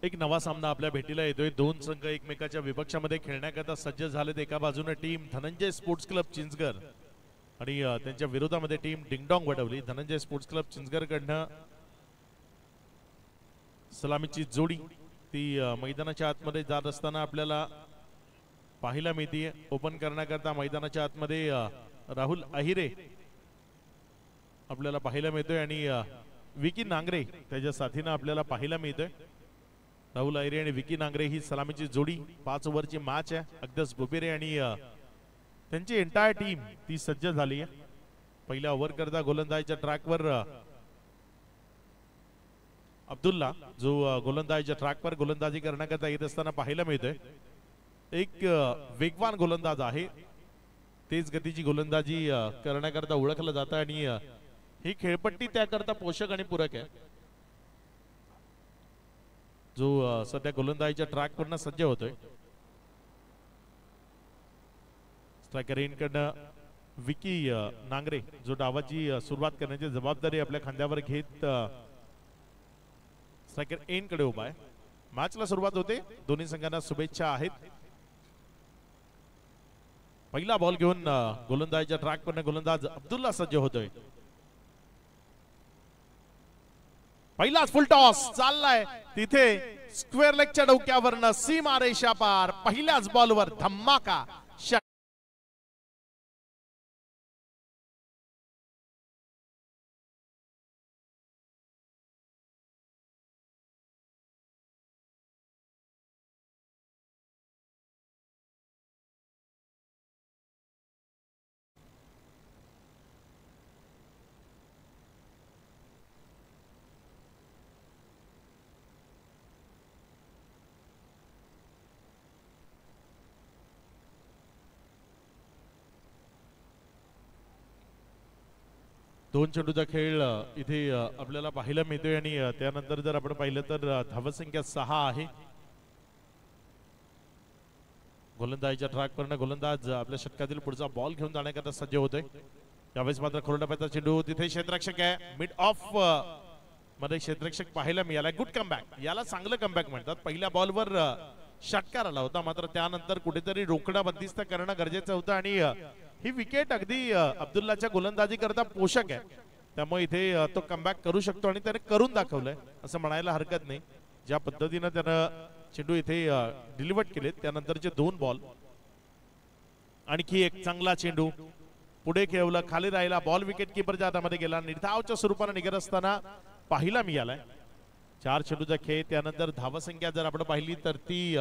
एक नवा सामना आपल्या भेटीला येतोय। दोन संघ एकमेकाच्या विपक्षामध्ये खेळण्याकरता सज्ज झालेत। एका बाजूने team Dhananjay sports club Chinchgad आणि त्यांच्या विरोधामध्ये team Dingdong Wadavali. Dhananjay sports club चिंचगडकडनं सलामीची जोडी ती मैदानाच्या आतमध्ये जात असताना आपल्याला पाहायला मिळते। ओपन करण्याकरता मैदानाच्या आतमध्ये राहुल अहिरे आपल्याला पाहायला मिळतोय आणि विकी नांगरे त्याच्या साथीने आपल्याला पाहायला मिळतोय। राहुल अहिरे आणि विकी नांगरे ही सलामीची जोडी 5 ओव्हरची मॅच आहे। अगदस बुबेरे आणि त्यांची एंटायर टीम ती सज्ज झाली आहे। पहिल्या ओव्हर करता गोलंदाजीच्या ट्रॅकवर अब्दुल्ला जो गोलंदाजीच्या ट्रॅकवर गोलंदाजी करण्याकरता येत असताना पाहायला मिळतोय। एक वेगवान गोलंदाज आहे, तेज गतीची गोलंदाजी करण्याकरता ओळखलं जातं आणि ही खेळपट्टी त्याकरता पोषक आणि पूरक आहे। जो सध्या गोलंदाजीच्या ट्रॅकवरनं सज्ज होतोय। स्ट्रायकर एंडकडनं विकी नांगरे जो डावाची सुरुवात करण्याची जबाबदारी आपल्या खांद्यावर घेत स्ट्रायकर एंडकडे उभा आहे। मॅचला सुरुवात होते। दोन्ही संघांना शुभेच्छा आहेत। पहिला बॉल घेऊन गोलंदाजीच्या ट्रॅकवरनं गोलंदाज अब्दुल्ला सज्ज होतोय। पहिलाच फुल टॉस चाललाय तिथे स्क्वेअर लेगच्या डोक्यावरनं सीमा रेषा पार। पहिल्याच बॉलवर धमाका दोन चेंडूचा खेळ इथे आपल्याला पाहायला मिळतोय आणि त्यानंतर जर आपण पाहिलं तर धावसंख्या 6 आहे। गोलंदाजीच्या ट्रॅकवरनं गोलंदाज आपल्या षटकातील पुढचा बॉल घेऊन जाण्याकरता सज्ज होतोय। यावेळेस मात्र खोलटप्प्याचा चेंडू तिथे क्षेत्ररक्षक आहे। मिड ऑफ मध्ये क्षेत्ररक्षक पाहायला मिळाला। गुड कमबॅक, याला चांगलं कमबॅक म्हणतात। पहिल्या बॉलवर षटकार आला होता, मात्र त्यानंतर कुठेतरी रोकडा बंदिस्त करणं गरजेचं होतं आणि ही विकेट अगदी अब्दुल्लाच्या गोलंदाजी करता पोषक आहे। त्यामुळे इथे तो कमबॅक करू शकतो आणि त्याने करून दाखवलंय असं म्हणायला हरकत नाही। ज्या पद्धतीने त्यानं चेंडू इथे डिलिव्हर केले त्यानंतरचे 2 बॉल, आणखी एक चांगला चेंडू पुढे खेळवला, खाली राहिला, बॉल विकेट किपरच्या हातामध्ये गेला। निर्धावच्या स्वरूपाने निघत असताना पाहायला मिळालाय। 4 चेंडूचा खेळ, त्यानंतर धावसंख्या जर आपण पाहिली तर ती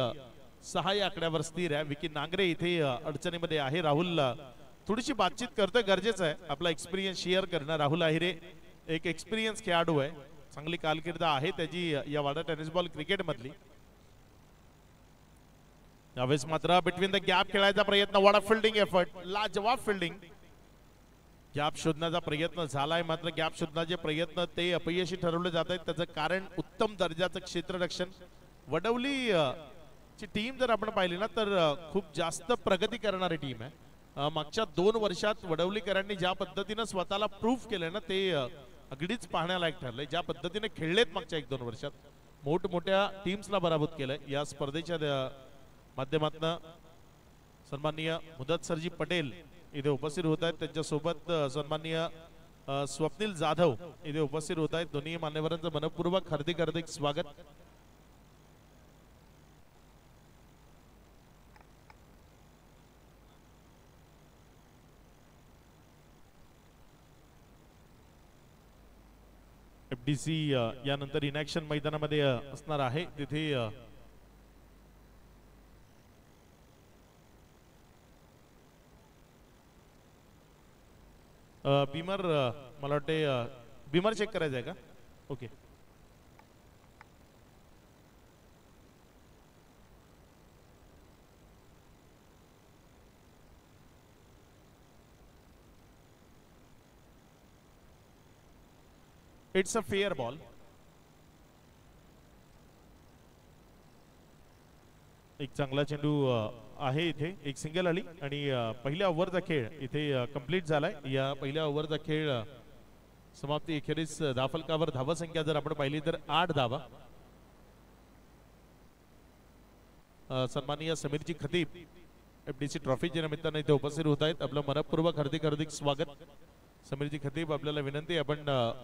6 या आकड्यावर स्थिर आहे। विकी नांगरे इथे अडचणीमध्ये आहे। राहुल थोडीशी बातचीत करतोय, गरजेचं आहे आपला एक्सपिरियन्स शेअर करणं। राहुल अहिरे एक एक्सपिरियन्स खेळाडू आहे, चांगली कारकीर्द आहे त्याची या वाडा टेनिस बॉल क्रिकेट मधली। यावेळेस मात्र बिटवीन द गॅप खेळायचा प्रयत्न, वॉट अ फिल्डिंग एफर्ट, लाजवाब फिल्डिंग। गॅप शोधण्याचा प्रयत्न झालाय, मात्र गॅप शोधण्याचे प्रयत्न ते अपयशी ठरवले जात आहेत। त्याचं कारण उत्तम दर्जाचं क्षेत्ररक्षण। वडवली ची टीम जर आपण पाहिली ना तर खूप जास्त प्रगती करणारी टीम आहे। मागच्या 2 वर्षात वडवलीकरांनी ज्या पद्धतीने स्वतःला प्रूव्ह केलंय ना ते अगदीच पाहण्यालायक ठरलंय। ज्या पद्धतीने खेळलेत मागच्या 1-2 वर्षात, मोठमोठ्या टीम्सला पराभूत केलंय। या स्पर्धेच्या माध्यमातून सन्माननीय मुदत सरजी पटेल इथे उपस्थित होत आहेत, त्यांच्यासोबत सन्माननीय स्वप्नील जाधव इथे उपस्थित होत आहेत। दोन्ही मान्यवरांचं मनपूर्वक हार्दिक हार्दिक स्वागत। FDC यानंतर इनॅक्शन मैदानामध्ये असणार आहे। तिथे बीमर, मला वाटते बीमर चेक करायचं आहे का? Okay, it's a fair ball. एक चांगला चेंडू आहे इथे, एक सिंगल आली आणि पहिल्या ओव्हरचा खेळ इथे कंप्लीट झालाय। या पहिल्या ओव्हरचा खेळ समाप्ती अखेरीस धावफलकावर धावसंख्या जर आपण पाहिली तर 8 धावा। सन्माननीय समीरजी खतीब FDC ट्रॉफीच्या निमित्ताने इथे उपस्थित होत आहेत. आपलं मनपूर्वक हार्दिक स्वागत. समीरजी खतीब, आपल्याला विनंती आपण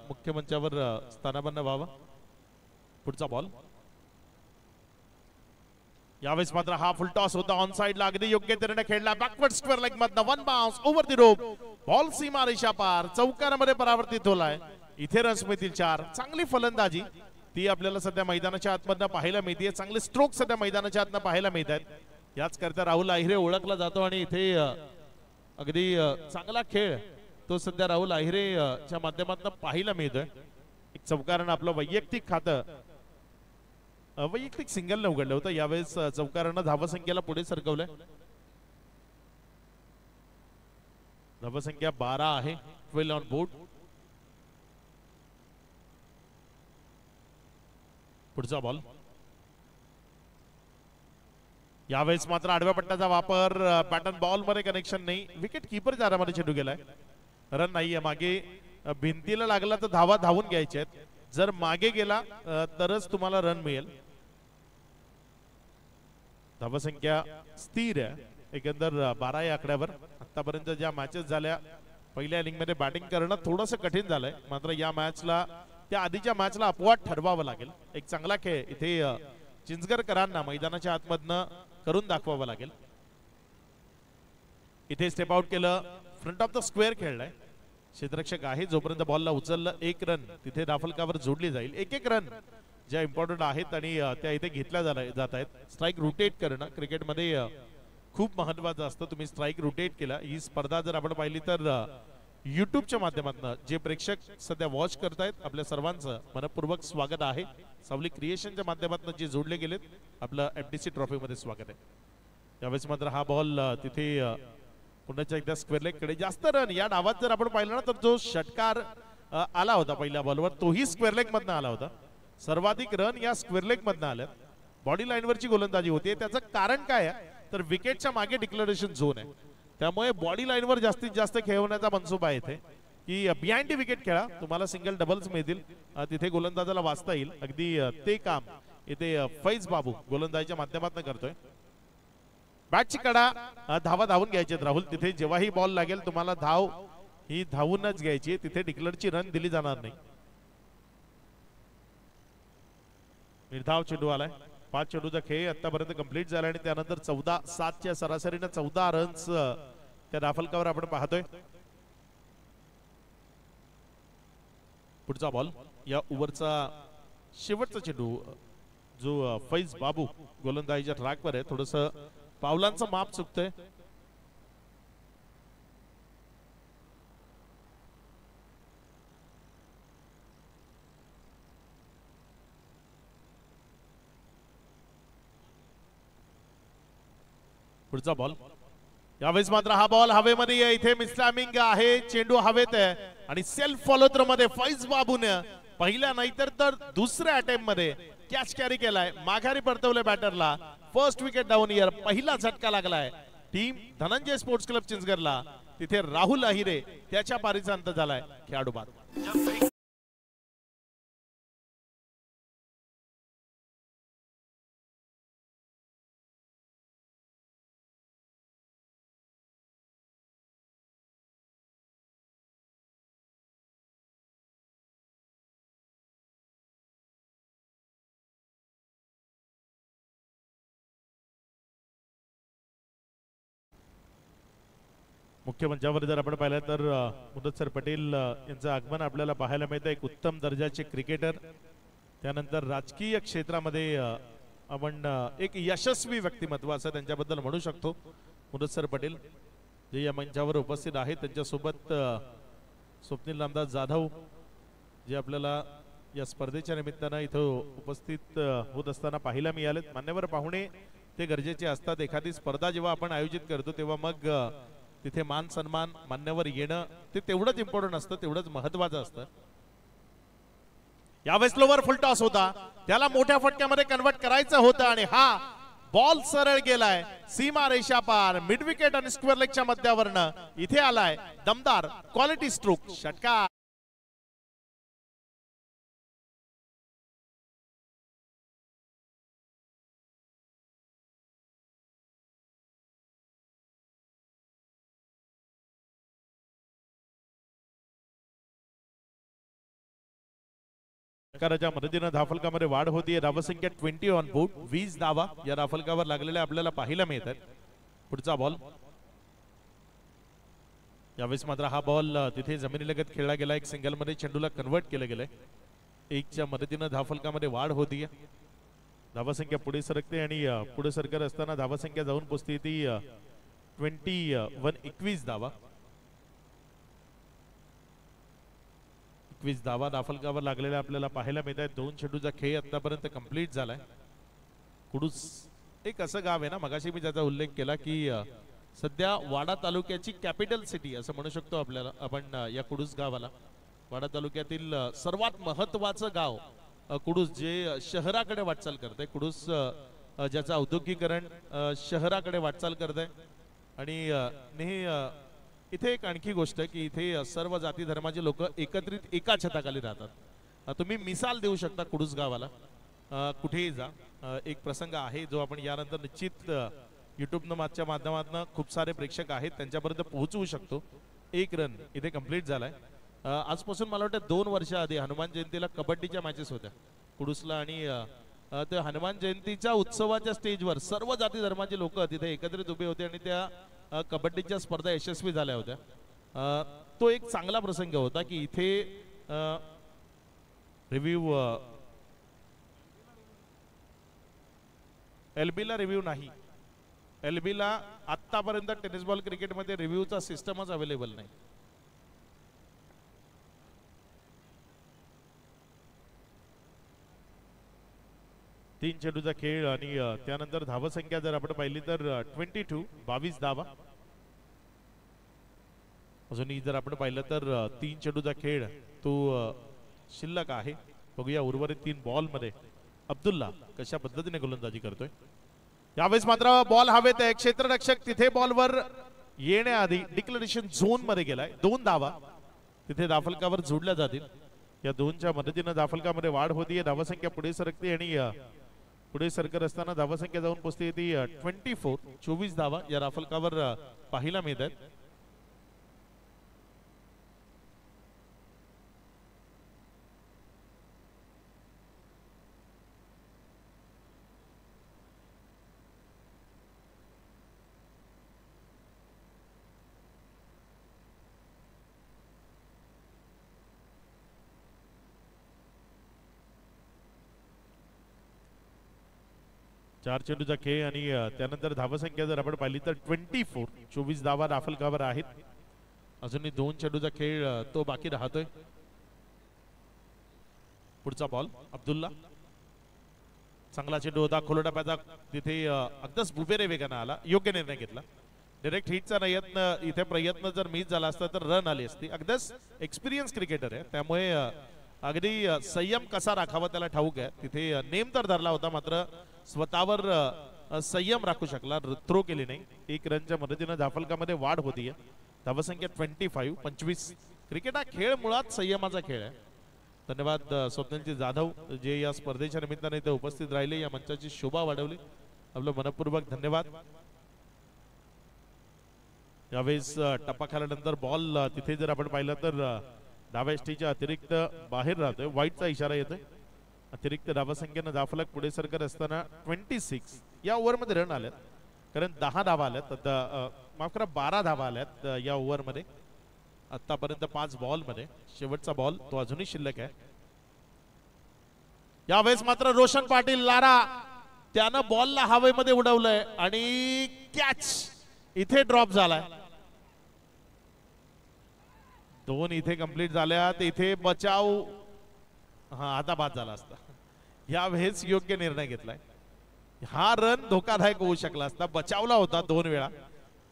मुख्य मंचावर स्थानापन्न व्हावं. पुढचा बॉल. यावेळेस मात्र हा फुल टॉस होता ऑन साइडला, अगदी योग्य तऱ्हेने खेळला. बॅकवर्ड स्क्वेअर लेग मधनं one bounce over the rope. Ball सीमा रेषा पार चौकारामध्ये परावर्तित होलाय. इथे रन्स मिळतील 4. चांगली फलंदाजी ती आपल्याला सध्या मैदानाच्या आतमधनं पाहायला मिळते. चांगले स्ट्रोक सध्या मैदानाच्या आतनं पाहायला मिळत आहेत. याच करता राहुल आहिरे ओळखला जातो आणि इथे अगदी चांगला खेळ तो सध्या राहुल आहिरे च्या माध्यमातून पाहायला मिळतोय. एक चौकारानं आपलं वैयक्तिक खातं वैयक्तिक सिंगल उघडलं होतं. यावेळेस चौकारानं धावसंख्येला पुढे सरकवलंय. धावसंख्या 12 आहे. 12 ऑन बोर्ड. पुढचा बॉल. यावेळेस मात्र आडव्या पट्ट्याचा वापर. पॅटर्न बॉल मध्ये कनेक्शन नाही. विकेट कीपर दारामध्ये चेंडू गेलाय. रन नाहीये. मागे भिंतीला लागला तर धावून घ्यायचे आहेत. जर मागे गेला तरच तुम्हाला रन मिळेल. धावसंख्या स्थिर आहे एकंदर 12 या आकड्यावर. आतापर्यंत ज्या मॅचेस झाल्या पहिल्या इनिंग मध्ये बॅटिंग करणं थोडंसं कठीण झालंय. मात्र या मॅचला त्या आधीच्या मॅचला अपवाद ठरवावं लागेल. एक चांगला खेळ इथे चिंचगरकरांना मैदानाच्या आतमधनं करून दाखवावं लागेल. इथे स्टेप आउट केलं. फ्रंट ऑफ द स्क्वेअर खेळलाय. क्षेत्ररक्षक आहे. जोपर्यंत बॉलला उचललं 1 रन तिथे दाफलकावर जोडली जाईल. एक रन ज्या इम्पॉर्टंट आहेत आणि त्या इथे घेतल्या जात आहेत. स्ट्राईक रोटेट करणं क्रिकेटमध्ये खूप महत्वाचं असतं. तुम्ही स्ट्राईक रोटेट केला. ही स्पर्धा जर आपण पाहिली तर युट्यूबच्या माध्यमातून जे प्रेक्षक सध्या वॉच करतायत आपल्या सर्वांचं मनपूर्वक स्वागत आहे. सावली क्रिएशनच्या माध्यमातून जे जोडले गेलेत आपलं FDC ट्रॉफी मध्ये स्वागत आहे. यावेळेस मात्र हा बॉल तिथे पुन्हा एकदा स्क्वेअर लेग कडे. जास्त रन या डावात जर आपण पाहिलं ना तर जो षटकार आला होता पहिल्या बॉलवर तोही स्क्वेअर लेग मधनं आला होता. सर्वाधिक रन या स्क्वेअर लेग मधनं आल्यात. बॉडी लाईनवरची गोलंदाजी होती. त्याचं कारण काय आहे तर विकेटच्या मागे डिक्लेरेशन झोन आहे. त्यामुळे बॉडी लाईनवर जास्तीत जास्त खेळवण्याचा मनसुबा आहे इथे की बिहाइंड द विकेट खेळा. तुम्हाला सिंगल डबल्स मिळतील. तिथे गोलंदाजाला वाचता येईल. अगदी ते काम इथे फैज बाबू गोलंदाजीच्या माध्यमातून करतोय. बॅटची कडा धावून घ्यायचे राहुल. तिथे जेव्हाही बॉल लागेल तुम्हाला धाव ही धावूनच घ्यायची. तिथे डिक्लेअरची रन दिली जाणार नाही. निर्धाव चेंडू आलाय. 5 चेंडूचा खेळ आतापर्यंत कंप्लीट झाला आणि त्यानंतर 14-7च्या सरासरीने 14 रन्स त्या दाफलकावर आपण पाहतोय. पुढचा बॉल. या ओव्हरचा शेवटचा चेंडू जो फैज बाबू गोलंदाजीच्या ट्रॅकवर आहे. थोडस पावलांचं माप चुकतंय. पुढचा बॉल. यावेळेस मात्र हा बॉल हवेमध्ये आहे. इथे मिसलॅमिंग आहे. चेंडू हवेत आहे आणि सेल्फ फॉलो थ्रो मध्ये फैज बाबूने पहिल्या नाहीतर तर दुसऱ्या अटेम्प्ट मध्ये कॅच कॅरी केलाय. माघारी परतवले बॅटरला. फर्स्ट विकेट डाऊन इयर. पहिला झटका लागलाय टीम धनंजय स्पोर्ट्स क्लब चिंचगरला. तिथे राहुल आहिरे त्याच्या पारीचा अंत झालाय. खेळाडू बाद. मुख्य मंचावर जर आपण पाहिलं तर मुदस्सर पटेल यांचं आगमन आपल्याला पाहायला मिळतं. एक उत्तम दर्जाचे क्रिकेटर. त्यानंतर राजकीय क्षेत्रामध्ये आपण एक यशस्वी व्यक्तिमत्व असं त्यांच्याबद्दल म्हणू शकतो. मुदस्सर पटेल जे या मंचावर उपस्थित आहेत. त्यांच्यासोबत स्वप्नील रामदास जाधव जे आपल्याला या स्पर्धेच्या निमित्तानं इथं उपस्थित होत असताना पाहायला मिळालेत. मान्यवर पाहुणे ते गरजेचे असतात. एखादी स्पर्धा जेव्हा आपण आयोजित करतो तेव्हा मग तिथे मान सन्मान मान्यवर येणं ते तेवढंच इम्पॉर्टंट असतं. तेवढंच महत्वाचं असतं. यावेळेस लोवर फुल टॉस होता. त्याला मोठ्या फटक्यामध्ये कन्वर्ट करायचं होतं आणि हा बॉल सरळ गेलाय सीमा रेषा पार. मिड विकेट आणि स्क्वेअर लेगच्या मध्यावरनं इथे आलाय दमदार क्वालिटी स्ट्रोक षटकार. षटकाराच्या मदतीने धावफलकामध्ये वाढ होतीये. धावसंख्या 20 ऑन बोर्ड. 20 धावा या धावफलकावर लागलेल्या आपल्याला पाहायला मिळतात. पुढचा बॉल. यावेळेस मात्र हा बॉल तिथे जमिनीलगत खेळला गेला. एक सिंगल मध्ये चेंडूला कन्वर्ट केलं गेलंय. 1च्या मदतीने धावफलकामध्ये वाढ होतीये. धावसंख्या पुढे सरकते आणि पुढे सरकत असताना धावसंख्या जाऊन पोहोचते ती 21 धावा. 21 धावा धावफलकावर लागलेल्या आपल्याला पाहायला मिळत आहेत. 2 चेंडूचा खेळ आतापर्यंत कंप्लीट झालाय. कुडूस एक असं गाव आहे ना, मगाशी मी त्याचा उल्लेख केला की सध्या वाडा तालुक्याची कॅपिटल सिटी असं म्हणू शकतो आपल्याला आपण या कुडूस गावाला. वाडा तालुक्यातील सर्वात महत्वाचं गाव कुडूस जे शहराकडे वाटचाल करते. कुडूस ज्याचं औद्योगिकरण शहराकडे वाटचाल करते आणि इथे एक आणखी गोष्ट आहे की इथे सर्व जाती धर्माचे लोक एकत्रित एका छताखाली राहतात. तुम्ही मिसाल देऊ शकता कुडूस गावाला. कुठेही जा. एक प्रसंग आहे जो आपण यानंतर निश्चित YouTube च्या माध्यमातून खूप सारे प्रेक्षक आहेत त्यांच्यापर्यंत पोहोचवू शकतो. 1 रन इथे कंप्लीट झालाय. आजपासून मला वाटतं 2 वर्ष आधी हनुमान जयंतीला कबड्डीच्या मॅचेस होत्या कुडूसला आणि त्या हनुमान जयंतीच्या उत्सवाच्या स्टेजवर सर्व जाती धर्माचे लोक तिथे एकत्रित उभे होते आणि त्या कबड्डीच्या स्पर्धा यशस्वी झाल्या होत्या. तो एक चांगला प्रसंग होता की इथे रिव्ह्यू LBला रिव्ह्यू नाही. LBला आतापर्यंत टेनिस बॉल क्रिकेटमध्ये रिव्ह्यूचा सिस्टमच अवेलेबल नाही. तीन चेंडूचा खेळ आणि त्यानंतर धावसंख्या जर आपण पाहिली तर 22 धावा. अजूनही जर आपण पाहिलं तर 3 चेंडूचा खेळ तो शिल्लक आहे. बघूया उर्वरित 3 बॉल मध्ये अब्दुल्ला कशा पद्धतीने गोलंदाजी करतोय. यावेळेस मात्र बॉल हवेत आहे. क्षेत्ररक्षक तिथे बॉलवर येण्याआधी डिक्लेरेशन झोन मध्ये गेलाय. 2 धावा तिथे धावफलकावर जोडल्या जातील. या 2च्या मदतीने धावफलकामध्ये वाढ होतीये. धावसंख्या पुढे सरकते आणि पुढे सरकत असताना धावसंख्या जाऊन पोहोचते ती 24 धावा या धावफलकावर पाहायला मिळत आहेत. चार चेंडूचा खेळ आणि त्यानंतर धावसंख्या जर आपण पाहिली तर 24 धावा धावफलकावर आहेत. अजूनही 2 चेंडूचा खेळ तो बाकी राहतोय. पुढचा बॉल अब्दुल्ला. चांगला चेंडू होता. खोल टप्प्याचा तिथे अगदीच बुबेरे वेगाने आला. योग्य निर्णय घेतला. डायरेक्ट हिटचा इथे प्रयत्न जर मिस झाला असता तर रन आली असती. अगदीच एक्सपिरियन्स क्रिकेटर आहे त्यामुळे अगदी संयम कसा राखावा त्याला ठाऊक आहे. तिथे नेम तर धरला होता मात्र स्वतःवर संयम राखू शकला. थ्रो केली नाही. 1 रनच्या मदतीने धावफलकामध्ये वाढ होतीये. धावसंख्या 25. क्रिकेट हा खेळ मुळात संयमाचा खेळ आहे. धन्यवाद स्वप्नीलजी जाधव जे या स्पर्धेच्या निमित्ताने इथे उपस्थित राहिले. या मंचाची शोभा वाढवली. आपलं मनपूर्वक धन्यवाद. यावेळेस टप्पा खेळल्यानंतर बॉल तिथे जर आपण पाहिलं तर डाव्या एसटीच्या अतिरिक्त बाहेर राहतोय. वाईटचा इशारा येतोय. अतिरिक्त धावसंख्येनं धावफलक पुढे सरकत असताना 26 या ओव्हरमध्ये रन आल्यात. कारण 10 धावा आल्यात. आता माफ करा 12 धावा आल्यात या ओव्हरमध्ये आतापर्यंत 5 बॉल मध्ये. शेवटचा बॉल तो अजूनही शिल्लक आहे. यावेळेस मात्र रोशन पाटील लारा त्यानं बॉलला हवेमध्ये उडवलंय आणि कॅच इथे ड्रॉप झालाय. 2 इथे कंप्लीट झाल्यात. इथे बचाव आता बाद झाला असता. यावेळेस योग्य निर्णय घेतलाय. हा रन धोकादायक होऊ शकला असता. बचावला होता 2 वेळा.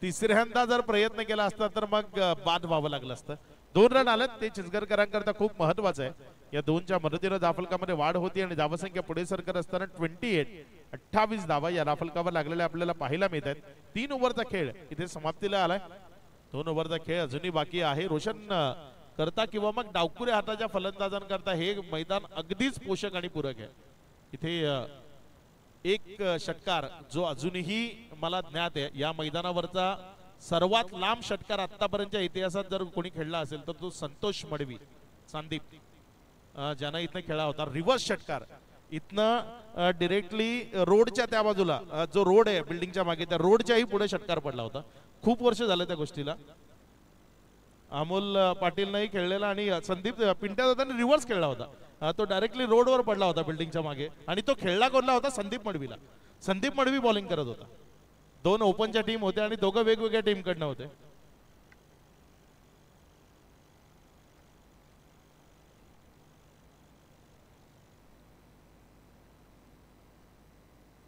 तिसऱ्यांदा जर प्रयत्न केला असता तर मग बाद व्हावं लागलं असतं. 2 रन आलेत ते चिंचगडकरांकरता खूप महत्वाचं आहे. या 2च्या मदतीने धावफलकामध्ये वाढ होती आणि धावसंख्या पुढे सरकत असताना 28 धावा या धावफलकावर लागलेल्या आपल्याला पाहायला मिळतात. 3 ओव्हरचा खेळ इथे समाप्तीला आलाय. 2 ओव्हरचा खेळ अजूनही बाकी आहे. रोशन करता किंवा मग डावकुऱ्या हाताच्या फलंदाजांकरता हे मैदान अगदीच पोषक आणि पूरक आहे. इथे एक षटकार जो अजूनही मला ज्ञात आहे या मैदानावरचा सर्वात लांब षटकार आतापर्यंतच्या इतिहासात जर कोणी खेळला असेल तर तो संतोष मडवी संदीप ज्यानं इथनं खेळला होता रिव्हर्स षटकार इथनं डिरेक्टली रोडच्या त्या बाजूला जो रोड आहे बिल्डिंगच्या मागे त्या रोडच्याही पुढे षटकार पडला होता. खूप वर्ष झाले त्या गोष्टीला. अमोल पाटील नाही खेळलेला आणि संदीप पिंट्या दादाने रिव्हर्स खेळला होता. तो डायरेक्टली रोडवर पडला होता बिल्डिंगच्या मागे आणि तो खेळला कोणला होता संदीप मडवीला. संदीप मडवी बॉलिंग करत होता. 2 ओपनच्या टीम होत्या आणि दोघं वेगवेगळ्या टीम कडनं होते.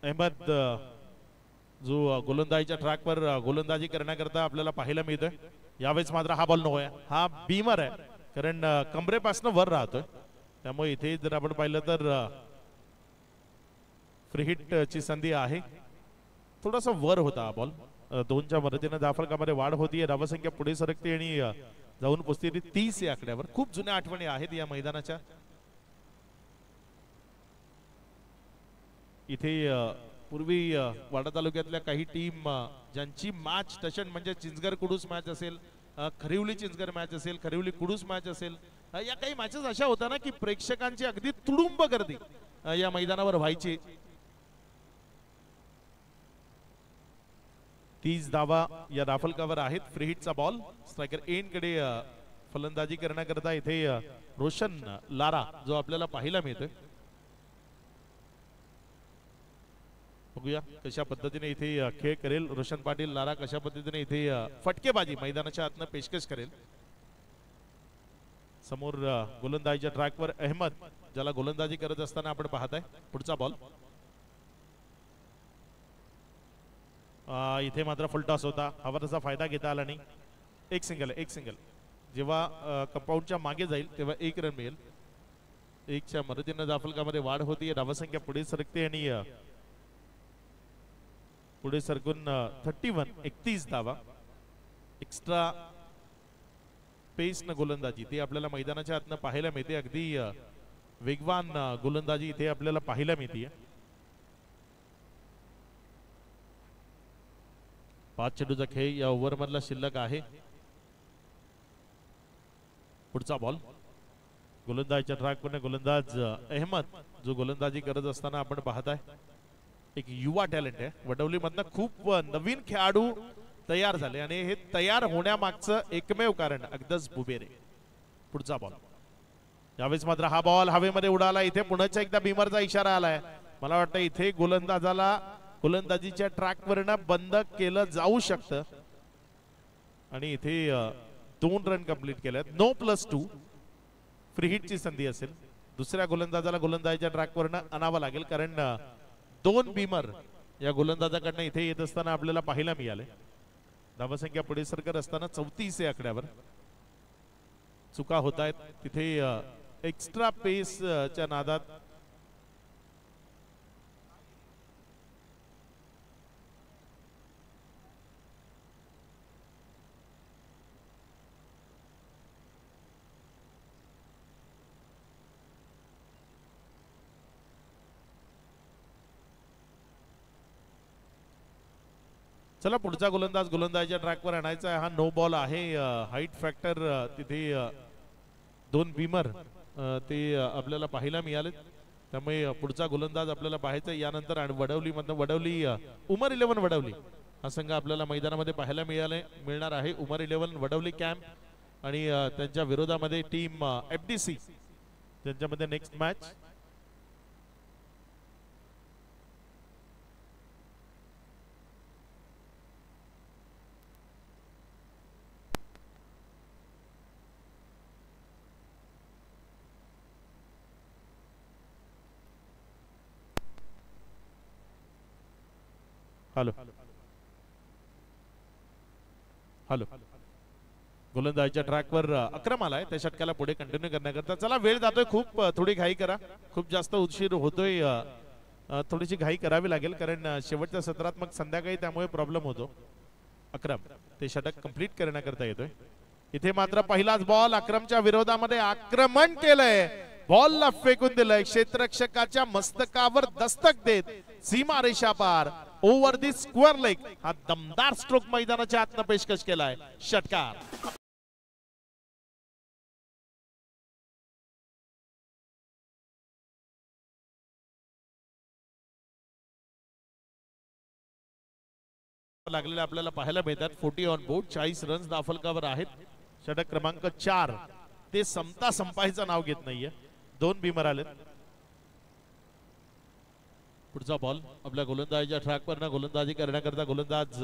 अहमद जो गोलंदाजीच्या ट्रॅकवर गोलंदाजी करण्याकरता आपल्याला पाहायला मिळतोय. यावेळेस मात्र हा बॉल नव्हे, हा बीमर आहे कारण कमरेपासून वर राहतोय. त्यामुळे इथे जर आपण पाहिलं तर फ्री हिट ची संधी आहे. थोडासा वर होता हा बॉल. 2च्या मदतीने धावफलकामध्ये वाढ होतीये. धावसंख्या पुढे सरकते आणि जाऊन पोहोचते 30 या आकड्यावर. खूप जुन्या आठवणी आहेत या मैदानाच्या. इथे पूर्वी वाडा तालुक्यातल्या काही टीम ज्यांची मॅच टशन म्हणजे चिंचगर कुडूस मॅच असेल, खरिवली चिंचगर मॅच असेल, खरिवली कुडूस मॅच असेल, या काही मॅचेस अशा होत्या ना की प्रेक्षकांची अगदी तुडुंब गर्दी या मैदानावर व्हायची. 30 धावा या धावफलकावर आहेत. फ्री हिटचा बॉल स्ट्रायकर एन कडे फलंदाजी करण्याकरता इथे रोशन लारा जो आपल्याला पाहायला मिळतोय. बघूया कशा पद्धतीने इथे खेळ करेल रोशन पाटील लारा, कशा पद्धतीने इथे फटकेबाजी मैदानाच्या आतनं पेशकश करेल. समोर गोलंदाजीच्या ट्रॅकवर अहमद ज्याला गोलंदाजी करत असताना आपण पाहताय. पुढचा बॉल इथे मात्र फुल टॉस होता. हवा तसा फायदा घेता आला नाही. एक सिंगल जेव्हा कंपाऊंडच्या मागे जाईल तेव्हा 1 रन मिळेल. 1च्या मदतीने धावफलकामध्ये वाढ होती. धावसंख्या पुढे सरकते आणि पुढे सरकून 31 धावा. एक्स्ट्रा पेस न गोलंदाजी ती आपल्याला मैदानाच्या आतनं पाहायला मिळते. अगदी वेगवान गोलंदाजी इथे आपल्याला पाहायला मिळते. 5 चेंडूचा खेळ या ओव्हर मधला शिल्लक आहे. पुढचा बॉल गोलंदाजीच्या ट्रॅकवर गोलंदाज अहमद जो गोलंदाजी करत असताना आपण पाहताय. एक युवा टॅलेंट आहे. वडवली मधनं खूप नवीन खेळाडू तयार झाले आणि हे तयार होण्यामागचं एकमेव कारण अगदस बुबेरे. पुढचा बॉल यावेळेस मात्र हा बॉल हवेमध्ये उडाला. इथे पुन्हा एकदा बीमरचा इशारा आलाय. मला वाटतं इथे गोलंदाजाला गोलंदाजीच्या ट्रॅकवरनं बंद केलं जाऊ शकतं आणि इथे 2 रन कंप्लीट केलेत. नो +2 फ्री हिटची संधी असेल. दुसऱ्या गोलंदाजाला गोलंदाजीच्या ट्रॅकवरनं आणावं लागेल कारण 2 बीमर या गोलंदाजाकडनं इथे येत असताना आपल्याला पाहायला मिळाले. धावसंख्या पुढे सरकत असताना 34 या आकड्यावर चुका होत आहेत. तिथे एक्स्ट्रा पेस च्या नादात चला पुढचा गोलंदाज गोलंदाजीच्या ट्रॅकवर आणायचा आहे. हा नो बॉल आहे. हाईट फॅक्टर तिथे 2 बीमर ते आपल्याला पाहायला मिळाले. त्यामुळे पुढचा गोलंदाज आपल्याला पाहायचा. यानंतर वडवली मधनं वडवली उमर 11 वडवली हा संघ आपल्याला मैदानामध्ये पाहायला मिळणार आहे. उमर 11 वडवली कॅम्प आणि त्यांच्या विरोधामध्ये टीम FDC त्यांच्यामध्ये नेक्स्ट मॅच. हॅलो गोलंदाजीच्या ट्रॅकवर अक्रम आलाय. त्या षटकाला पुढे कंटिन्यू करण्याकरता. चला वेळ जातोय खूप. थोडी घाई करा. खूप जास्त उशीर होतोय. थोडीशी घाई करावी लागेल कारण शेवटच्या सत्रात मग संध्याकाळी त्यामुळे प्रॉब्लेम होतो. अक्रम ते षटक कंप्लीट करण्याकरता येतोय. इथे मात्र पहिलाच बॉल अक्रमच्या विरोधामध्ये आक्रमण केलंय. बॉलला फेकून दिलंय. क्षेत्ररक्षकाच्या मस्तकावर दस्तक देत सीमारेषा पार ओव्हर दी स्क्वेअर लेग हा दमदार स्ट्रोक मैदानाच्या आतनं पेशकश केलाय. षटकार लागलेले आपल्याला पाहायला मिळतात. 40 ऑन बोर्ड, 40 रन्स धावफलकावर आहेत. षटक क्रमांक 4 ते संपायचं नाव घेत नाहीये. 2 बिमर आलेत. पुढचा बॉल आपल्या गोलंदाजीच्या ट्रॅकवर गोलंदाजी करण्याकरता गोलंदाज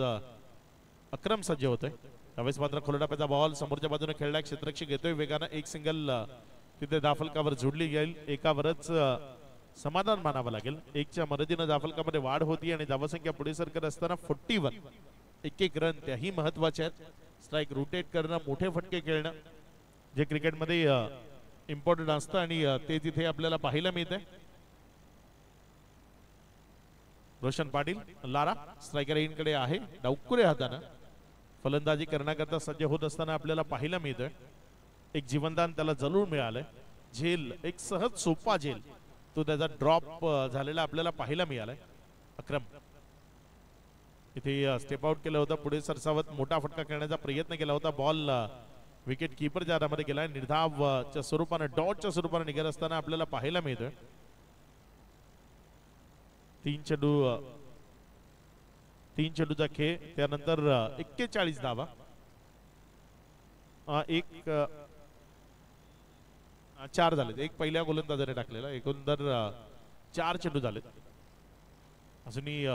अक्रम सज्ज होतोय. त्यावेळेस मात्र खोलडाप्याचा बॉल समोरच्या बाजूने खेळला, क्षेत्ररक्षक घेतोय वेगानं. एक सिंगल तिथे धावफलकावर जोडली गेली. एकावरच समाधान मानावं लागेल. 1च्या मदतीनं धावफलकामध्ये वाढ होती आणि धावसंख्या पुढे सरकत असताना 41 एक रन त्याही महत्वाचे आहेत. स्ट्राईक रोटेट करणं, मोठे फटके खेळणं जे क्रिकेटमध्ये इम्पॉर्टंट असतं आणि ते तिथे आपल्याला पाहायला मिळते. रोशन पाटील लारा स्ट्रायकर इनकडे आहे. डावकुरे हातानं फलंदाजी करण्याकरता सज्ज होत असताना आपल्याला पाहायला मिळतंय. एक जीवनदान त्याला जरूर मिळालंय. झेल एक सहज सोपा झेल तो त्याचा ड्रॉप झालेला आपल्याला पाहायला मिळालाय. अक्रम इथे स्टेप आउट केलं होतं. पुढे सरसावत मोठा फटका खेळण्याचा प्रयत्न केला होता. बॉल विकेट कीपरच्या हातामध्ये गेलाय. निर्धावच्या स्वरूपाने डॉटच्या स्वरूपाने निघत असताना आपल्याला पाहायला मिळतोय. 3 चेंडूचा खेळ, त्यानंतर 41 धावा. एक 4 झालेत. एक पहिल्या गोलंदाजाने टाकलेला. एकंदर 4 चेंडू झालेत. अजूनही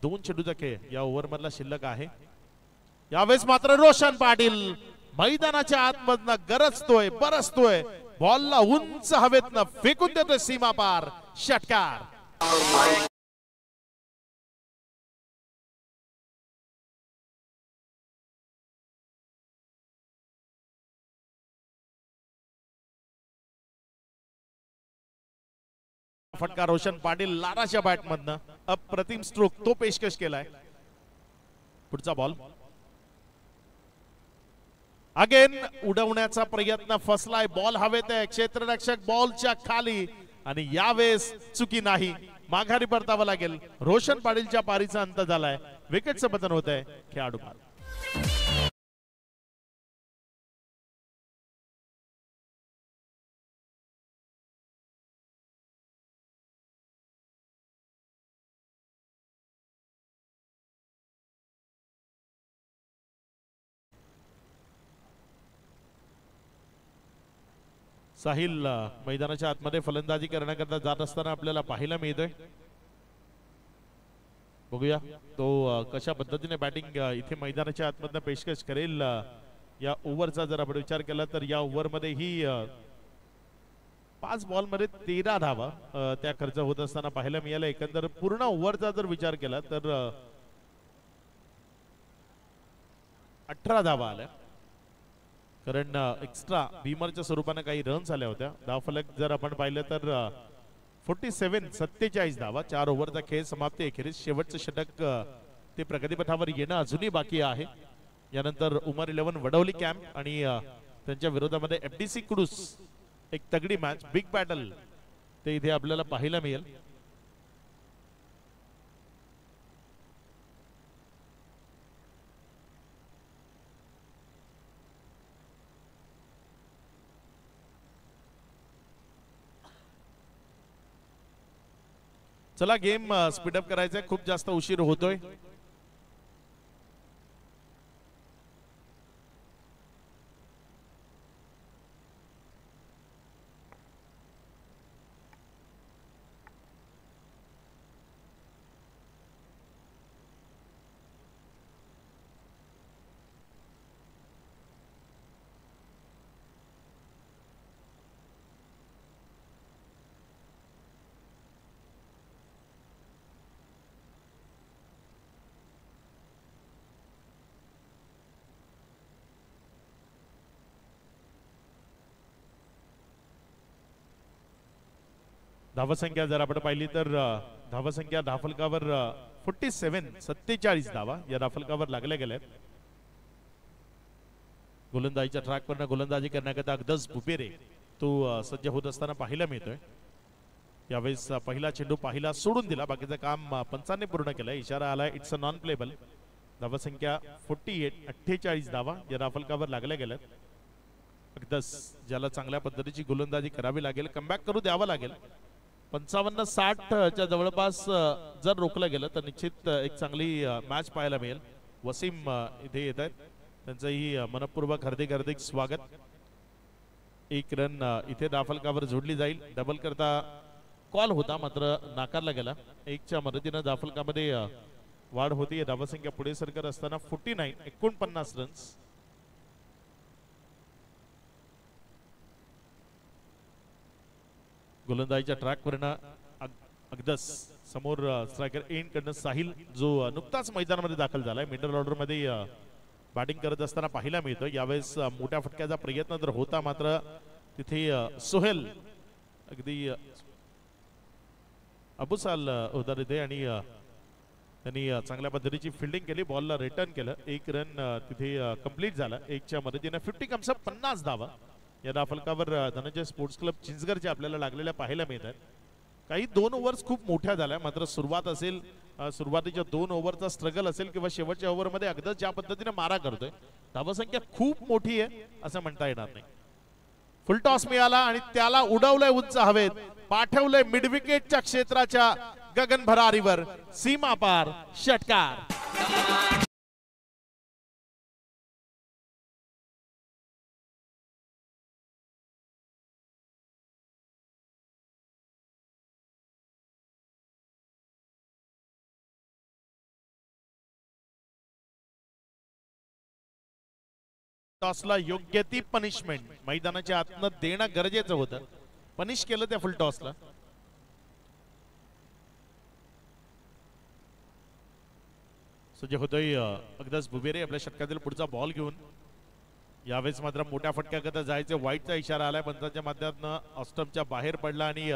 2 चेंडूचा खेळ या ओव्हर मधला शिल्लक आहे. यावेळेस मात्र रोशन पाटील मैदानाच्या आतमधनं गरजतोय, बरसतोय. बॉलला उंच हवेतनं फेकून देतोय सीमा पार. षटकार. फटका रोशन पाटील लाराच्या बॅट मधनं. अप्रतिम स्ट्रोक तो पेशकश केलाय. पुढचा बॉल अगेन उडवण्याचा प्रयत्न फसलाय. बॉल हवेत आहे. क्षेत्ररक्षक बॉलच्या खाली आणि यावेळेस चुकी नाही. माघारी परतावं लागेल. रोशन पाटीलच्या पारीचा अंत झालाय. विकेटचं पतन होत आहे. खेळाडू बाद. साहिल मैदानाच्या आतमध्ये फलंदाजी करण्याकरता जात असताना आपल्याला पाहायला मिळतोय. बघूया तो कशा पद्धतीने बॅटिंग इथे मैदानाच्या आतमधनं पेशकश करेल. या ओव्हरचा जर आपण विचार केला तर या ओव्हर मध्ये ही 5 बॉल मध्ये 13 धावा त्या खर्च होत असताना पाहायला मिळालं. एकंदर पूर्ण ओव्हरचा जर विचार केला तर 18 धावा आल्या. कारण एक्स्ट्रा बीमरच्या स्वरूपाने काही रन्स आल्या होत्या. धावफलक जर आपण पाहिलं तर 47 धावा. 4 ओव्हरचा खेळ समाप्ती. अखेरीस शेवटचं षटक ते प्रगतीपथावर येणं अजूनही बाकी आहे. यानंतर उमर 11 वडवली कॅम्प आणि त्यांच्या विरोधामध्ये FDC कुडूस. एक तगडी मॅच, बिग बॅटल ते इथे आपल्याला पाहायला मिळेल. चला गेम स्पीडअप करायचा. खूप जास्त उशीर होतोय. धावसंख्या जर आपण पाहिली तर धावसंख्या धावफलकावर 47 धावा या धावफलकावर लागल्या गेल्यात. गोलंदाजीच्या ट्रॅकवर गोलंदाजी करण्याकरता अगदस बुपेरे तो सज्ज होत असताना पाहायला मिळतोय. यावेळेस पहिला चेंडू पाहिला सोडून दिला. बाकीचं काम पंचांनी पूर्ण केलं. इशारा आलाय इट्स अ नॉन प्लेबल. धावसंख्या 48 धावा या धावफलकावर लागल्या गेल्यात. अगदस ज्याला चांगल्या पद्धतीची गोलंदाजी करावी लागेल, कमबॅक करू द्यावं लागेल. 55-60 च्या जवळपास जर रोखलं गेलं तर निश्चित एक चांगली मॅच पाहायला मिळेल. वसीम इथे येत आहेत, त्यांचंही मनपूर्वक हार्दिक हार्दिक स्वागत. एक रन इथे धाफलकावर जोडली जाईल. डबल करता कॉल होता मात्र नाकारला गेला. 1च्या मदतीनं धाफलकामध्ये वाढ होती. धावसंख्या पुढे सरकत असताना 49 रन्स. गोलंदाजीच्या ट्रॅकवरनं अगदस समोर स्ट्रायकर एंड कडनं साहिल जो नुकताच मैदानामध्ये दाखल झालाय. मिडल ऑर्डर मध्ये बॅटिंग करत असताना पाहायला मिळतो. यावेळेस मोठ्या फटक्याचा प्रयत्न तर होता मात्र तिथे सोहेल अगदी अबुसाल होता तिथे आणि त्यांनी चांगल्या पद्धतीची फिल्डिंग केली. बॉलला रिटर्न केलं. 1 रन तिथे कंप्लीट झाला. 1च्या मदतीने 50 कम्स 50 धावा या धाफलकावर धनंजय स्पोर्ट्स क्लब चिंचगडच्या आपल्याला लागलेल्या पाहायला मिळतात. काही 2 ओव्हर्स खूप मोठ्या झाल्या मात्र सुरुवात असेल, सुरुवातीच्या 2 ओव्हरचा स्ट्रगल असेल किंवा शेवटच्या ओव्हरमध्ये अगदी ज्या पद्धतीने मारा करतोय, धावसंख्या खूप मोठी आहे असं म्हणता येणार नाही. फुल टॉस मिळाला आणि त्याला उडवलंय उंच हवेत, पाठवलंय मिड विकेटच्या क्षेत्राच्या गगन भरारीवर. सीमा पार षटकार. टॉसला योग्य ती पनिशमेंट मैदानाच्या आतनं देणं गरजेचं होतं. पनिश केलं त्या फुल टॉसला. सज्ज होतोय अगदस बुबेरे आपल्या षटकातील पुढचा बॉल घेऊन. यावेळेस मात्र मोठ्या फटक्याकरता जायचे. वाईटचा इशारा आलाय पंचांच्या माध्यमातून. ऑस्टमच्या बाहेर पडला आणि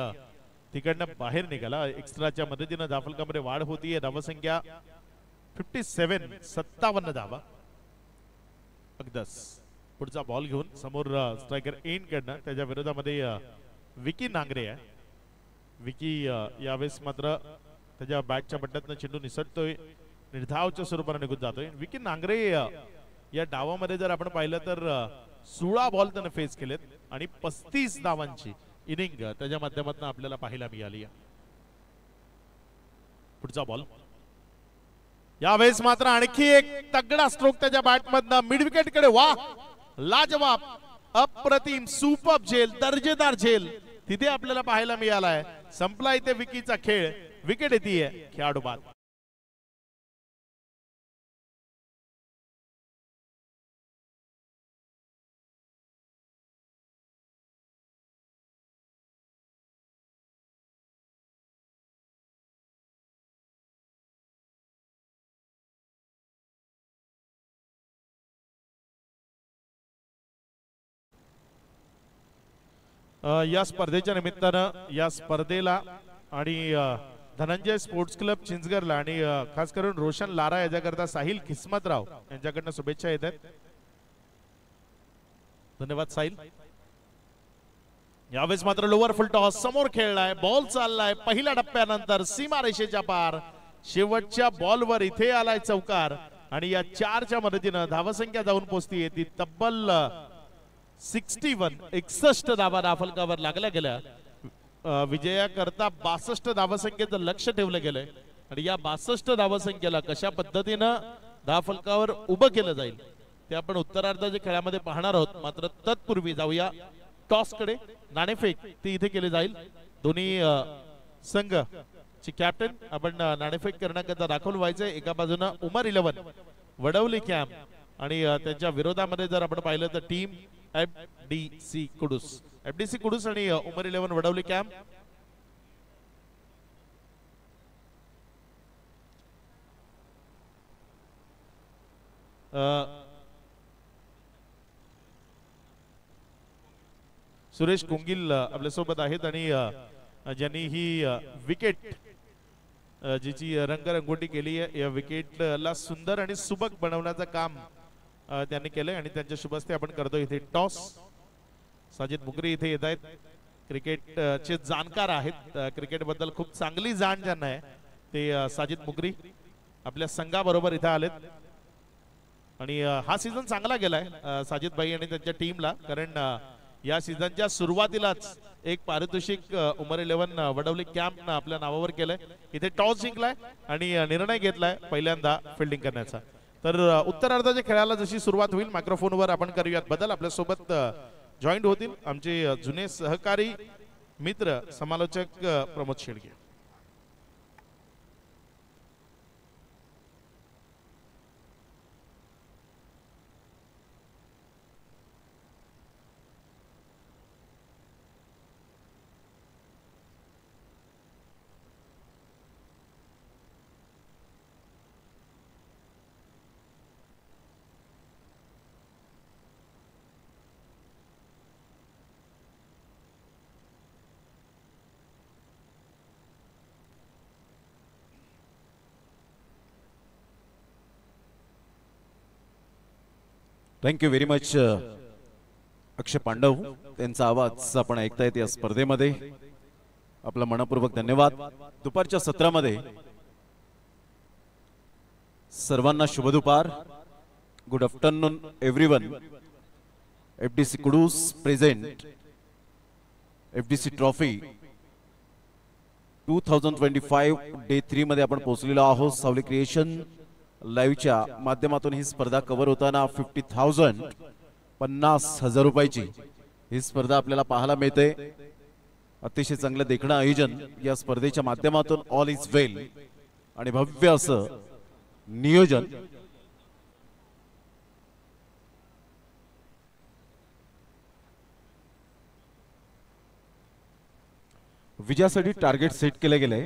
तिकडनं बाहेर निघाला. एक्स्ट्राच्या मदतीनं धाफलकामध्ये वाढ होतीये. धावसंख्या 57 धावा. अगदस पुढचा बॉल घेऊन समोर स्ट्रायकर एंड कडनं त्याच्या विरोधामध्ये विकी नांगरे आहे. विकी यावेळेस मात्र त्याच्या बॅटच्या बट्ट्यातनं चेंडू निसटतोय, निर्धावच्या स्वरूपाने निघून जातोय. विकी नांगरे या डावामध्ये जर आपण पाहिलं तर 16 बॉल त्यानं फेस केलेत आणि 35 धावांची इनिंग त्याच्या माध्यमातून आपल्याला पाहायला मिळाली आहे. पुढचा बॉल. यावेळेस मात्र आणखी एक तगडा स्ट्रोक त्याच्या बॅटमधनं मिड विकेट कडे. वा, लाजवाब, अप्रतिम, सुपर झेल, दर्जेदार झेल तिथे आपल्याला पाहायला मिळालाय. संपला इथे विकीचा खेळ. विकेट येते खेळाडू बाद. या स्पर्धेच्या निमित्तानं या स्पर्धेला आणि धनंजय स्पोर्ट्स क्लब चिंचगडला आणि खास करून रोशन लारा याच्याकरता साहिल किस्मतराव यांच्याकडनं शुभेच्छा येत आहेत. धन्यवाद साहिल. यावेळेस मात्र लोअर फुल टॉस समोर खेळलाय. बॉल चाललाय पहिल्या टप्प्यानंतर सीमारेषेच्या पार. शेवटच्या बॉलवर इथे आलाय चौकार आणि या 4च्या मदतीनं धावसंख्या जाऊन पोहोचतीये ती तब्बल 61 धावा धाफलकावर लागल्या गेल्या. विजयाकरता 62 धावसंख्येचं लक्ष ठेवलं गेलंय आणि या 62 धावसंख्येला कशा पद्धतीनं धाफलकावर उभं केलं जाईल ते आपण उत्तरार्धाच्या खेळामध्ये पाहणार आहोत. मात्र तत्पूर्वी जाऊया टॉस कडे. नाणेफेक ती इथे केली जाईल. दोन्ही संघ ची कॅप्टन आपण नाणेफेक करण्याकरता दाखल व्हायचंय. एका बाजूनं उमर 11 वडवली कॅम्प आणि त्यांच्या विरोधामध्ये जर आपण पाहिलं तर टीम FDC कुडूस आणि उमर 11 वडवली कॅम्प. सुरेश कोंगिल आपल्यासोबत आहेत आणि ज्यांनी ही विकेट जिची रंगरंगोटी केली आहे या विकेटला सुंदर आणि सुबक बनवण्याचं काम त्यांनी केलंय आणि त्यांच्या शुभस्ते आपण करतो. इथे टॉस. साजिद मुगरी इथे येत आहेत. क्रिकेटचे जाणकार आहेत. क्रिकेट बद्दल खूप चांगली जाण ज्यांना आहे ते साजिद मुगरी आपल्या संघाबरोबर इथे आलेत आणि हा सीझन चांगला गेलाय साजिद भाई आणि त्यांच्या टीमला. कारण या सीझनच्या सुरुवातीलाच एक पारितोषिक उमर 11 वडवली कॅम्पनं आपल्या नावावर केलंय. इथे टॉस जिंकलाय आणि निर्णय घेतलाय पहिल्यांदा फिल्डिंग करण्याचा. तर उत्तरार्धाच्या खेळाला जशी सुरुवात होईल मायक्रोफोनवर आपण करूयात बदल. आपल्यासोबत जॉईंट होतील आमचे जुने सहकारी मित्र समालोचक Pramod Shedge. Thank you very much Akshay Pandav. त्यांचा आवाज आपण ऐकता येते या स्पर्धेमध्ये. आपला मनपूर्वक धन्यवाद. दुपारच्या सत्रामध्ये सर्वांना शुभ दुपार. Good afternoon everyone. FDC Kudus present FDC trophy 2025 day 3 मध्ये आपण पोहोचलेलो आहोत. सावली क्रिएशन लाईव्हच्या माध्यमातून ही स्पर्धा कव्हर होताना 50,000 50,000 रुपयाची ही स्पर्धा आपल्याला पाहायला मिळते. अतिशय चांगलं देखणं आयोजन या स्पर्धेच्या माध्यमातून. ऑल इज वेल आणि भव्य असं नियोजन. विजयासाठी टार्गेट सेट केले गेले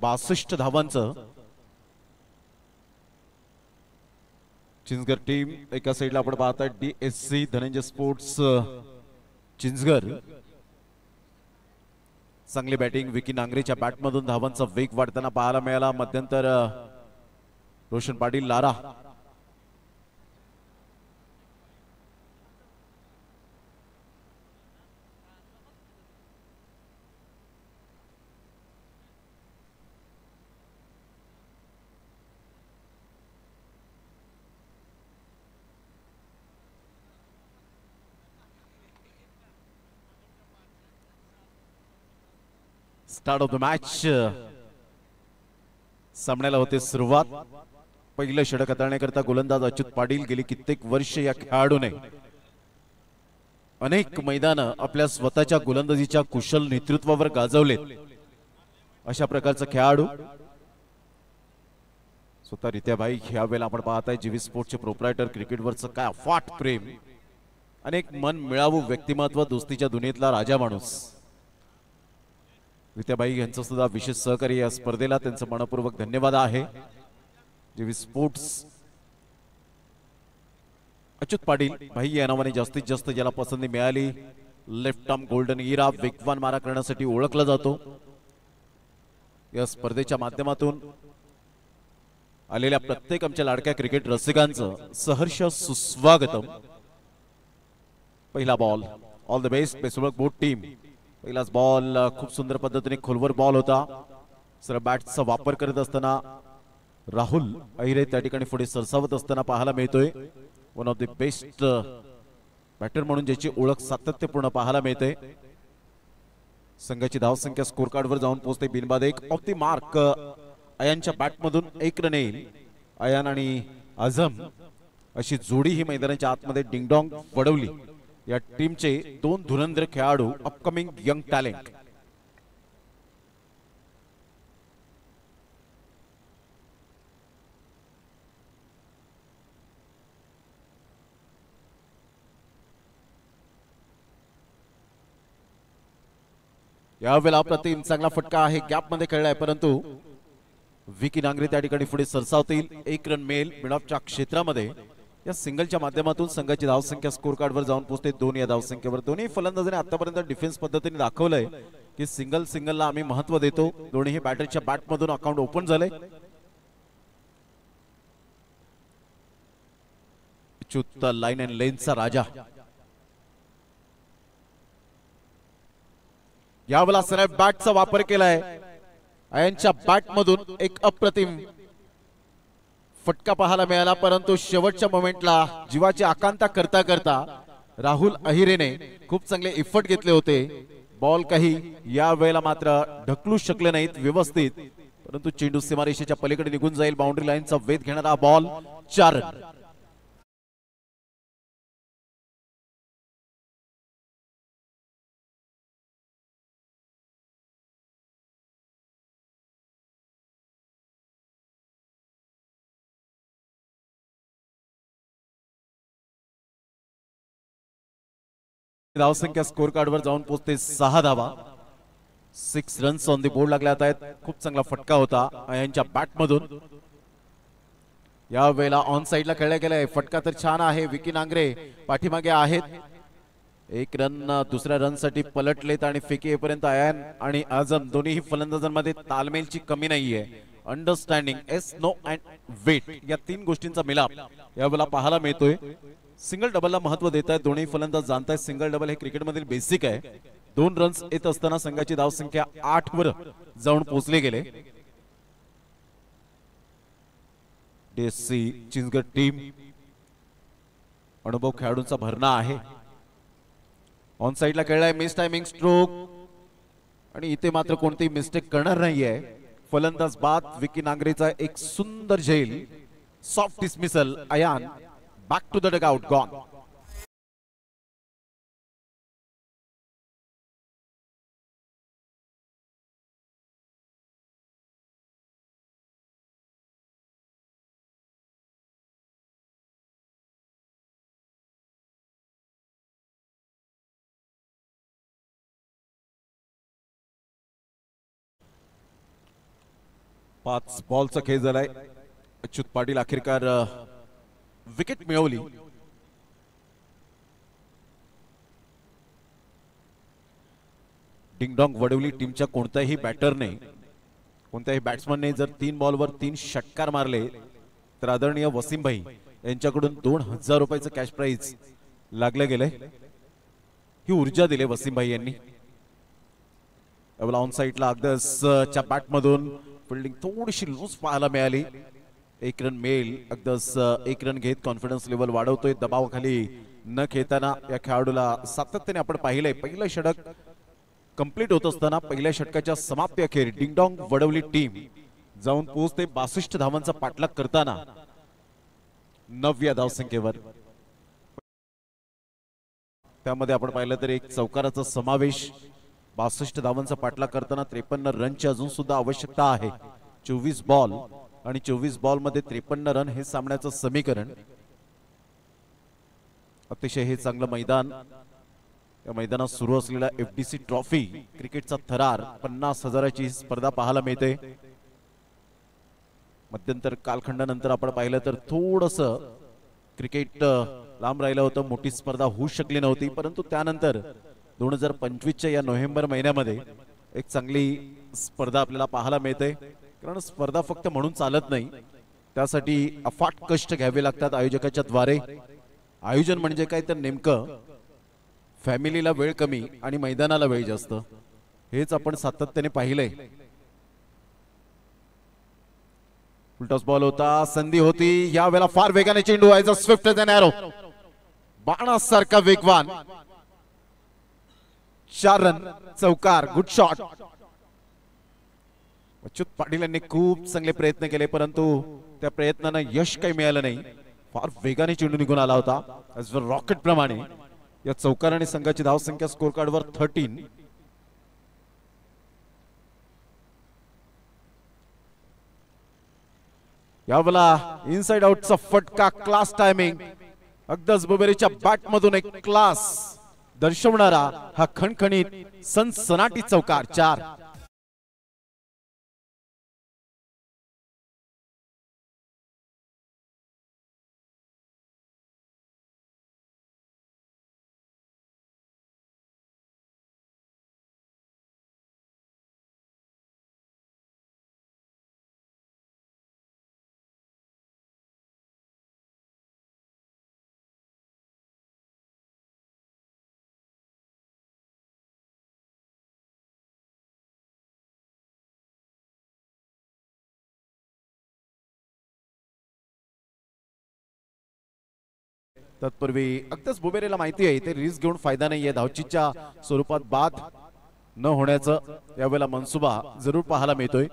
62 धावांचं. चिंचगड टीम एका साईडला आपण पाहताय DSC धनंजय स्पोर्ट्स चिंचगड. चांगली बॅटिंग. विकी नांगरेच्या बॅटमधून धावांचा वेग वाढताना पाहायला मिळाला. मध्यंतर Roshan Patil Lara start of the match. सामन्याला होते सुरुवात. पहिलं षटक हाताळण्याकरता गोलंदाज अच्युत पाटील. गेली कित्येक वर्ष या खेळाडूने अनेक मैदानं आपल्या स्वतःच्या गोलंदाजीच्या कुशल नेतृत्वावर गाजवलेत. अशा प्रकारचा खेळाडू स्वतः रित्याबाई ह्यावेळेला आपण पाहताय जीवी स्पोर्ट्सचे प्रोप्रायटर. क्रिकेटवरचं काय अफाट प्रेम. अनेक मन मिळावू व्यक्तिमत्व. दोस्तीच्या दुनियेतला राजा माणूस. रित्याबाई यांचं सुद्धा विशेष सहकार्य या स्पर्धेला. त्यांचं मनपूर्वक धन्यवाद आहे. जीवी स्पोर्ट्स अच्युत पाटील भाई या नावाने जास्तीत जास्त ज्याला पसंती मिळाली. लेफ्ट आर्म गोल्डन इरा वेगवान मारा करण्यासाठी ओळखला जातो. या स्पर्धेच्या माध्यमातून आलेल्या प्रत्येक आमच्या लाडक्या क्रिकेट रसिकांचं सहर्ष सुस्वागतम. पहिला बॉल. ऑल द बेस्ट बेसवर्क बोट टीम. पहिलाच बॉल खूप सुंदर पद्धतीने खोलवर बॉल होता. सर बॅटचा वापर करत असताना राहुल अहिरे त्या ठिकाणी पुढे सरसावत असताना पाहायला मिळतोय. One of the best batter म्हणून ज्याची ओळख सातत्यपूर्ण पाहायला मिळते. संघाची धावसंख्या स्कोर कार्डवर जाऊन पोहोचते बिनबाद 1 ऑफ द मार्क. अयानच्या बॅटमधून 1 रन येईल. अयान आणि आझम अशी जोडी ही मैदानाच्या आतमध्ये डिंगडॉंग वडवली. या टीमचे 2 धुरंधर खेळाडू अपकमिंग यंग टॅलेंट. यावेळेला प्रतिम चांगला फटका आहे. गॅप मध्ये खेळलाय परंतु विकी नांगरे त्या ठिकाणी पुढे सरसावतील. 1 रन मिळेल मिडऑफच्या क्षेत्रामध्ये. या सिंगलच्या माध्यमातून संघाची धावसंख्या स्कोर कार्डवर जाऊन पोहोचते 2 या धावसंख्येवर. दोन्ही फलंदाजांनी आतापर्यंत डिफेन्स पद्धतीने दाखवलंय की सिंगलला आम्ही महत्व देतो. दोन्ही बॅटरच्या बॅटमधून अकाउंट ओपन झाले. चुत्त लाईन अँड लेनचा राजा. यावेळेला सरळ बॅटचा वापर केलाय. अयनच्या बॅटमधून एक अप्रतिम फटका पाहायला मिळाला परंतु शेवटच्या मोमेंटला जीवाची आकांक्षा करता करता राहुल अहिरेने खूप चांगले एफर्ट घेतले होते. बॉल काही या वेळेला मात्र ढकलू शकले नाहीत व्यवस्थित. परंतु चेंडू सीमारेषेच्या पलीकडे निघून जाईल. बाउंड्री लाईनचा वेध घेणारा बॉल 4 रन. धावसंख्या स्कोर कार्डवर जाऊन पोहोचते 6 धावा. 6 रन्स ऑन दी बोर्ड लागल्यात आहेत. खूप चांगला फटका होता यांच्या बॅट मधून. या वेळेला ऑन साइडला खेळला गेलाय. फटका तर छान आहे. विकी नांगरे पाठीमागे आहेत. 1 रन दुसऱ्या रन साठी पलटलेत आणि फेकी येईपर्यंत आयन आणि आझम दोन्ही फलंदाजांमध्ये तालमेलची कमी नाहीये. Understanding, yes no and wait या 3 गोष्टींचा मिलाप यावेळेला पाहायला मिळतोय. सिंगल डबलला महत्व देत आहेत दोन्ही फलंदाज. जाणतायत सिंगल डबल हे क्रिकेटमधील बेसिक आहे. 2 रन्स येत असताना संघाची धावसंख्या 8 वर जाऊन पोहोचले गेले. डीएससी चिंचगड टीम अनुभव खेळाडूंचा भरणा आहे. ऑन साइडला खेळलाय. मिस टायमिंग स्ट्रोक आणि इथे मात्र कोणतीही मिस्टेक करणार नाहीये फलंदाज बाद. विकी नांगरेचा एक सुंदर झेल. Soft dismissal. Ayan back to the dugout, gone. पाच बॉलचा खेळ झालाय. अच्युत पाटील अखेरकार विकेट मिळवली. डिंगडॉंग वडवली टीमच्या कोणत्याही बॅटरने कोणत्याही बॅट्समनने जर 3 बॉलवर 3 षटकार मारले तर आदरणीय वसीम भाई यांच्याकडून 2000 रुपयाचं कॅश प्राइज लागले गेले. ही ऊर्जा दिली वसीम भाई यांनी. ऑन साइडला अगदसच्या बॅट मधून फिल्डिंग थोडीशी लूज पाहायला मिळाली. 1 रन मिळेल. अगदस 1 रन घेत कॉन्फिडन्स लेवल वाढवतोय. दबावाखाली न खेळताना या खेळाडूला सातत्याने आपण पाहिलंय. पहिलं षटक कंप्लीट होत असताना पहिल्या षटकाच्या समाप्ती अखेर डिंगडॉंग वडवली टीम जाऊन पोहोचते 62 धावांचा पाठलाग करताना 9व्या धावसंख्येवर. त्यामध्ये आपण पाहिलं तर एक चौकाराचा समावेश. 62 धावांचा पाठलाग करताना 53 रनची अजून सुद्धा आवश्यकता आहे. 24 बॉल आणि 24 बॉल मध्ये 53 रन हे सामन्याचं समीकरण. अतिशय हे चांगलं मैदान. या मैदानात सुरू असलेला एफडीसी ट्रॉफी क्रिकेटचा थरार 50,000ची स्पर्धा पाहायला मिळते. मध्यंतर कालखंडानंतर आपण पाहिलं तर थोडस क्रिकेट लांब राहिलं होतं. मोठी स्पर्धा होऊ शकली नव्हती. परंतु त्यानंतर 2025च्या या नोव्हेंबर महिन्यामध्ये एक चांगली स्पर्धा आपल्याला पाहायला मिळते. कारण स्पर्धा फक्त म्हणून चालत नाही. त्यासाठी अफाट कष्ट घ्यावे लागतात आयोजकाच्या द्वारे. आयोजन म्हणजे काय तर नेमकं फॅमिलीला वेळ कमी आणि मैदानाला वेळ जास्त. हेच आपण सातत्याने पाहिलंय. उलटाच बॉल होता. संधी होती. या वेळेला फार वेगाने चेंडू as a swift as an arrow. बाणासारखा वेगवान. 4 रन. चौकार. Good shot. अच्युत पाटील यांनी खूप चांगले प्रयत्न केले परंतु त्या प्रयत्नांना यश काही मिळालं नाही. फार वेगाने चेंडू निघून आला होता. रॉकेट प्रमाणे या चौकाराने संघाची धावसंख्या स्कोर कार्डवर 13. यावेळेला इनसाइड आउटचा फटका. Class timing. अगदस बुबेरीच्या बॅट मधून एक क्लास दर्शवणारा हा खणखणीत सनसनाटी चौकार. 4. तत्पूर्वी अगदच बुबेरेला माहिती आहे ते रिस्क घेऊन फायदा नाहीये. धावचीच्या स्वरूपात बाद न होण्याचं यावेळेला मनसुबा जरूर पाहायला मिळतोय.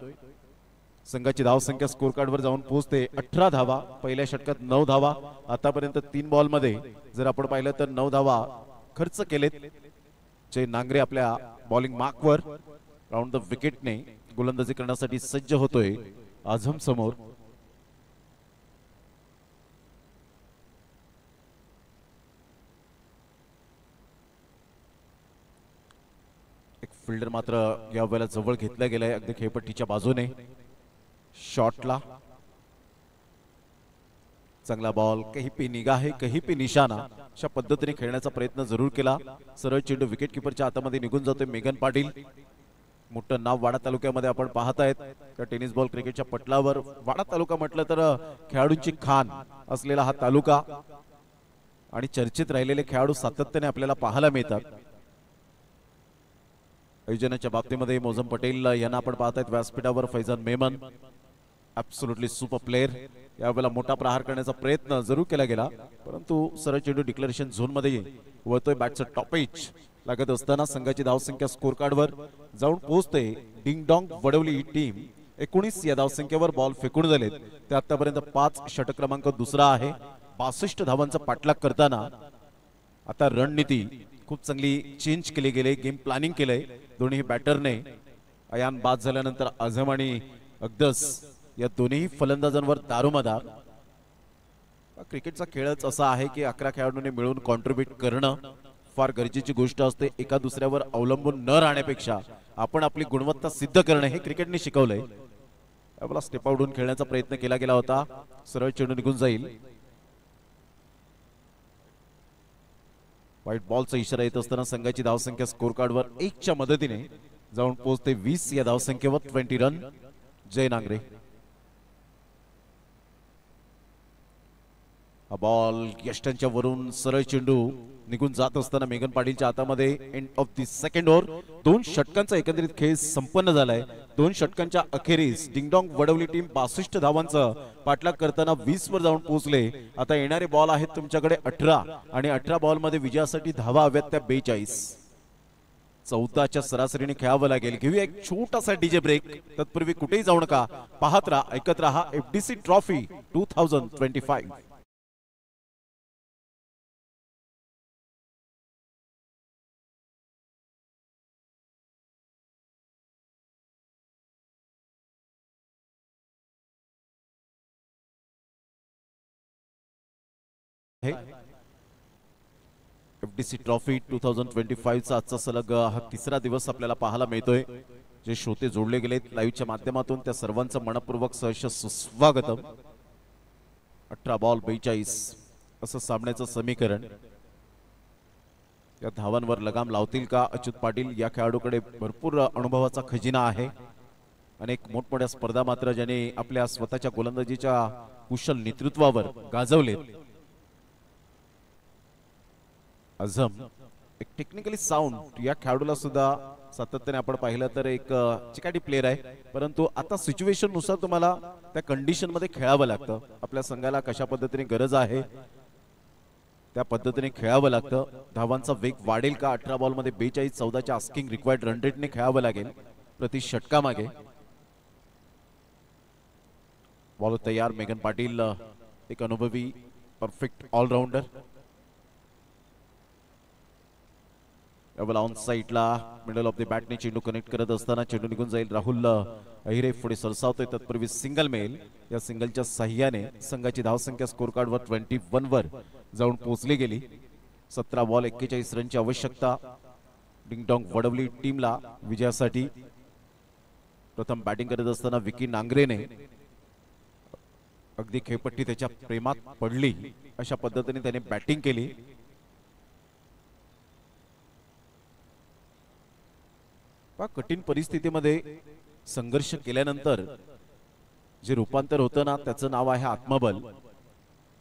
संघाची धावसंख्या स्कोर कार्डवर जाऊन पोहोचते 18 धावा. पहिल्या षटकात 9 धावा. आतापर्यंत 3 बॉल मध्ये जर आपण पाहिलं तर 9 धावा खर्च केलेत. जय नांगरे आपल्या बॉलिंग मार्कवर राऊंड द विकेटने गोलंदाजी करण्यासाठी सज्ज होतोय आझम समोर. एक फिल्डर मात्र या वेळेला जवळ घेतला गेलाय अगदी खेळपट्टीच्या बाजूने. शॉटला चांगला बॉल, कहीं पे निगाह कहीं पे निशाणा अशा पद्धतीने खेळण्याचा प्रयत्न जरूर केला. सरळ चेंडू विकेट किपरच्या हातामध्ये निघून जातोय. मेघन पाटील मोठं नाव वाडा तालुक्यामध्ये आपण पाहतायत. त्या टेनिस बॉल क्रिकेटच्या पटलावर वाडा तालुका म्हटलं तर खेळाडूंची खान असलेला हा तालुका आणि चर्चेत राहिलेले खेळाडू सातत्याने आपल्याला पाहायला मिळतात. आयोजनाच्या बाबतीमध्ये मोझम पटेल यांना आपण पाहतायत व्यासपीठावर. Faizan Memon absolutely super player. यावेळेला मोठा प्रहार करण्याचा प्रयत्न जरूर केला गेला परंतु सरळ चेंडू डिक्लेरेशन झोन मध्ये वळतोय. बॅटचं टॉपेज लागत असताना संघाची धावसंख्या स्कोर कार्डवर जाऊन पोहोचते. डिंग डॉंग वडवली ही टीम 19 या धावसंख्येवर बॉल फेकून झालेत. ते आतापर्यंत 5 षटक क्रमांक दुसरा आहे. 62 धावांचा पाठलाग करताना आता रणनीती खूप चांगली चेंज केली गेली. गेम प्लॅनिंग केलंय दोन्ही बॅटरने. अयान बाद झाल्यानंतर आझम आणि अगदस या दोन्ही फलंदाजांवर दारोमदार. क्रिकेटचा खेळच असा आहे की 11 खेळाडूंनी मिळून कॉन्ट्रीब्यूट करणं फार गरजेची गोष्ट असते. एका दुसऱ्यावर अवलंबून न राहण्यापेक्षा आपण आपली गुणवत्ता सिद्ध करणं हे क्रिकेटने शिकवलंय. आपला स्टेप आउटून खेळण्याचा प्रयत्न केला गेला होता. सरळ चेंडू निघून जाईल. व्हाईट बॉलचा इशारा येत असताना संघाची धावसंख्या स्कोर कार्डवर 1 च्या मदतीने जाऊन पोहोचते 20 या धावसंख्येवर. 20 रन. जय नांगरे. हा बॉल यष्टांच्या वरून सरळ चेंडू निघून जात असताना मेघन पाटीलच्या हातामध्ये. End of the second over. 2 षटकांचा एकंदरीत खेळ संपन्न झालाय. 2 षटकांच्या अखेरीस डिंगडॉंग वडवली टीम 62 धावांचा पाठलाग करताना 20 वर जाऊन पोहोचले. आता येणारे बॉल आहेत तुमच्याकडे 18 आणि 18 बॉल मध्ये विजयासाठी धावा हव्यात त्या 42. 14च्या सरासरीने खेळावं लागेल. घेऊया एक छोटासा डीजे ब्रेक. तत्पूर्वी कुठेही जाऊ नका. पाहत राहा, ऐकत राहा FDC ट्रॉफी 2025. FDC ट्रॉफी 2025 चा आजचा सलग हा 3रा दिवस आपल्याला पाहायला मिळतोय. जे श्रोते जोडले गेलेत लाईव्हच्या माध्यमातून त्या सर्वांचं मनपूर्वक सहर्ष सुस्वागतम. 18 बॉल 42 असं सामन्याचं समीकरण. या धावांवर लगाम लावतील का अच्युत पाटील? या खेळाडूकडे भरपूर अनुभवाचा खजिना आहे. अनेक मोठमोठ्या स्पर्धा मात्र ज्याने आपल्या स्वतःच्या गोलंदाजीच्या कुशल नेतृत्वावर गाजवलेत. आझम एक टेक्निकली साऊंड या खेळाडूला सुद्धा सातत्याने आपण पाहिलं तर एक चिकाटी प्लेयर आहे परंतु आता सिच्युएशन नुसार तुम्हाला त्या कंडिशन मध्ये खेळावं लागतं. आपल्या संघाला कशा पद्धतीने गरज आहे त्या पद्धतीने खेळावं लागतं. धावांचा वेग वाढेल का? 18 बॉल मध्ये 42. 14च्या आस्किंग रिक्वायर्ड रन रेटने खेळावं लागेल प्रति षटकामागे. बॉल तयार. मेघन पाटील एक अनुभवी परफेक्ट ऑलराऊंडर. ऑन साइडला मिडल ऑफ द बॅटने चेंडू कनेक्ट करत असताना चेंडू निघून जाईल. राहुल अहिरे पुढे सरसावतोय. तत्पूर्वी सिंगल मेल. या सिंगलच्या साह्याने संघाची धावसंख्या स्कोर कार्डवर 21 वर जाऊन पोहोचली गेली. 17 बॉल 41 रनची आवश्यकता डिंगडॉंग वडवली टीमला विजयासाठी. प्रथम बॅटिंग करत असताना विकी नांगरेने अगदी खेळपट्टी त्याच्या प्रेमात पडली अशा पद्धतीने त्याने बॅटिंग केली. कठीण परिस्थितीमध्ये संघर्ष केल्यानंतर जे रूपांतर होतं ना त्याचं नाव आहे आत्मबल.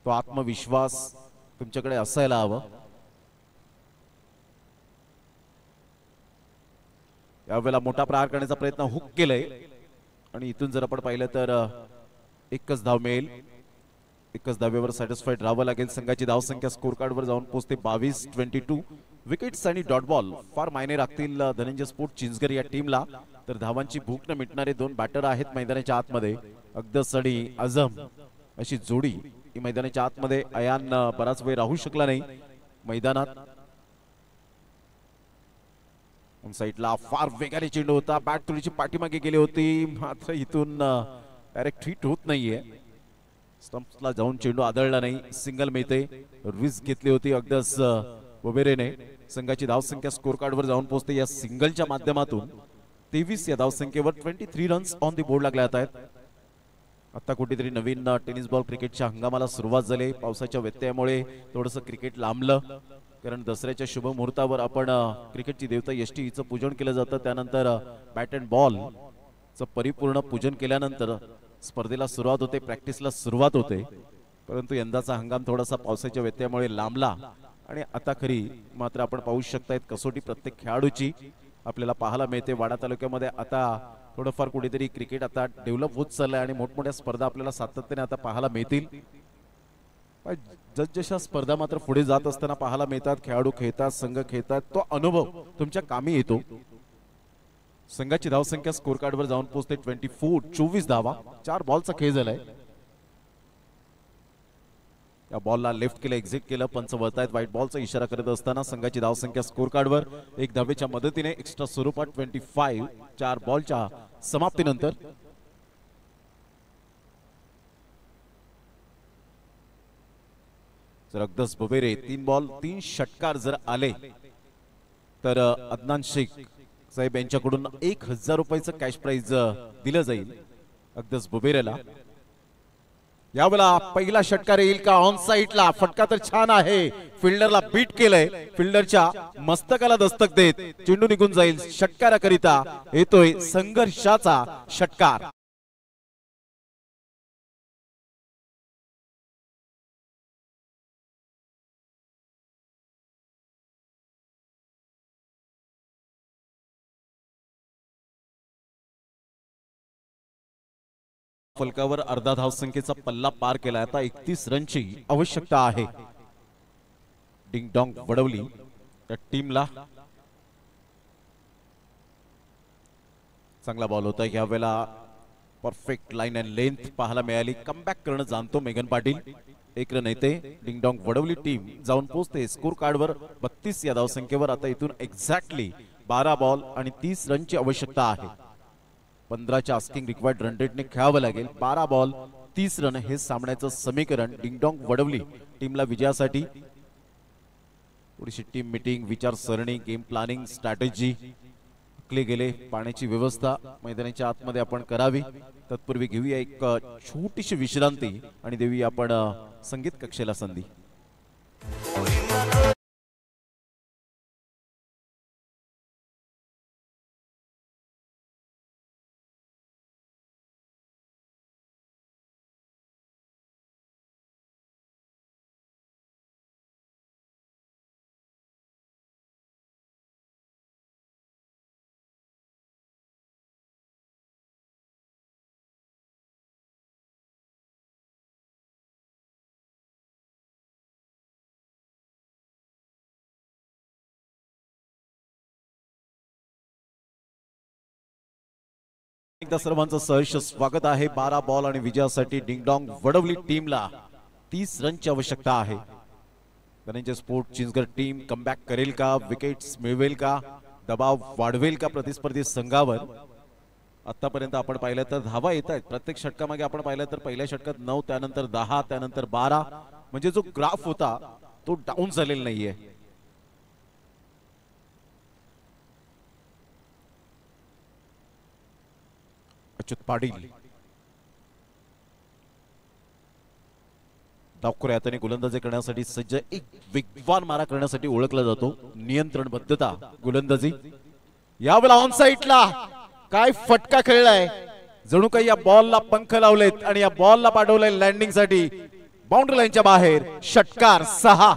तो आत्मविश्वास तुमच्याकडे असायला हवं. यावेळेला मोठा प्रहार करण्याचा प्रयत्न हुक केलाय आणि इथून जर आपण पाहिलं तर एकच धाव मिळेल. एकच धावेवर सॅटिस्फाईड राहावं लागेल. संघाची धावसंख्या स्कोर कार्डवर जाऊन पोहोचते 22-22. विकेट्स आणि डॉट बॉल फार मायने राखतील धनंजय स्पोर्ट चिंचगर या टीमला. तर धावांची भूक न मिटणारे दोन बॅटर आहेत मैदानाच्या आतमध्ये. अगदस आणि आझम अशी जोडी ही मैदानाच्या आतमध्ये. अयान बराच वेळ राहू शकला नाही मैदानात. साईडला फार वेगाने चेंडू होता, बॅट थोडीशी पाठीमागे गेली होती, मात्र इथून डायरेक्ट हिट होत नाहीये. स्टंप्सला जाऊन चेंडू आदळला नाही, सिंगल मिळते. रिस्क घेतली होती अगदस बोबेरेने. संघाची धावसंख्या स्कोर कार्डवर जाऊन पोहोचते या सिंगलच्या माध्यमातून. 23 या धावसंख्येवर 23 रन्स ऑन दी बोर्ड लागले आहेत. आता कुठेतरी नवीन टेनिस बॉल क्रिकेटच्या हंगामाला सुरुवात झाली. पावसाच्या व्यत्ययामुळे थोडंसं क्रिकेट लांबलं, कारण दसऱ्याच्या शुभ मुहूर्तावर आपण क्रिकेटची देवता यष्टी हिचं पूजन केलं जातं. त्यानंतर बॅट अँड बॉलचं परिपूर्ण पूजन केल्यानंतर स्पर्धेला सुरुवात होते, प्रॅक्टिसला सुरुवात होते. परंतु यंदाचा हंगाम थोडासा पावसाच्या व्यत्ययामुळे लांबला आणि आता खरी मात्र आपण पाहू शकतायत कसोटी प्रत्येक खेळाडूची आपल्याला पाहायला मिळते. वाडा तालुक्यामध्ये आता थोडंफार कुठेतरी क्रिकेट आता डेव्हलप होत चाललंय आणि मोठमोठ्या स्पर्धा आपल्याला सातत्याने आता पाहायला मिळतील. जसजशा स्पर्धा मात्र पुढे जात असताना पाहायला मिळतात, खेळाडू खेळतात, संघ खेळतात, तो अनुभव तुमच्या कामी येतो. संघाची धावसंख्या स्कोर कार्डवर जाऊन पोहोचते 24 धावा. 4 बॉलचा खेळ झालाय. या बॉलला लेफ्ट केलं, एक्झिट केलं, पंच वळतायत व्हाईट बॉलचा इशारा करत असताना संघाची धावसंख्या स्कोर कार्डवर 1 धावेच्या मदतीने एक्स्ट्रा स्वरूपात 25. 4 बॉलच्या समाप्तीनंतर जर अगदस बोबेरे 3 बॉल 3 षटकार जर आले तर अदनान शेख साहेब यांच्याकडून 1000 रुपयाचं कॅश प्राइज दिलं जाईल अगदस बोबेरेला. यावेळेला पहिला षटकार येईल का? ऑन साइडला फटका तर छान आहे, फिल्डरला बीट केलंय, फिल्डरच्या मस्तकाला दस्तक देत चेंडू निघून जाईल. षटकाराकरिता येतोय संघर्षाचा षटकार. फलकावर अर्धा धावसंख्येचा पल्ला पार केला. आता 31 रनची आवश्यकता आहे. डिंग डॉंग वडवली त्या टीमला. चांगला बॉल होता यावेळेला. परफेक्ट लाईन अँड लेंथ पाहायला मिळाली. कमबॅक करणं जाणतो मेघन पाटील. 1 रन येते. डिंग डॉंग वडवली टीम जाऊन पोहोचते स्कोर कार्डवर 32 या धावसंख्येवर. आता इथून एक्झॅक्टली 12 बॉल आणि 30 रनची आवश्यकता आहे. 15च्या आस्किंग रिक्वायर्ड रन रेटने खेळावं लागेल. 12 बॉल 30 रन हे सामन्याचं समीकरण. डिंगडॉंग वडवली टीमला विजयासाठी. थोडीशी टीम मीटिंग, विचारसरणी, गेम प्लॅनिंग, स्ट्रॅटेजी आखले गेले. पाण्याची व्यवस्था मैदानाच्या आतमध्ये आपण करावी. तत्पूर्वी घेऊया एक छोटीशी विश्रांती आणि देऊया आपण संगीत कक्षेला संधी. एकदा सर्वांचं सहर्ष स्वागत आहे. 12 बॉल आणि विजयासाठी डिंगडॉंग वडवली टीमला 30 रनची आवश्यकता आहे. Dhananjay sport Chinchgad team comeback करेल का? विकेट्स मिळवेल का? दबाव वाढवेल का प्रतिस्पर्धी संघावर? आतापर्यंत आपण पाहिलं तर धावा येत आहेत प्रत्येक षटकामागे. आपण पाहिलं तर पहिल्या षटकात 9, त्यानंतर 10, त्यानंतर 12. म्हणजे जो ग्राफ होता तो डाऊन झालेला नाहीये. अच्युत पाटील डावखुऱ्या हाताने गोलंदाजी करण्यासाठी सज्ज. एक वेगवान मारा करण्यासाठी ओळखला जातो. नियंत्रणबद्धता गोलंदाजी. यावेळेला ऑन साइडला काय फटका खेळलाय. जणू काही या बॉलला पंख लावलेत आणि या बॉलला पाठवलंय लँडिंग साठी बाउंड्री लाईनच्या बाहेर. षटकार 6.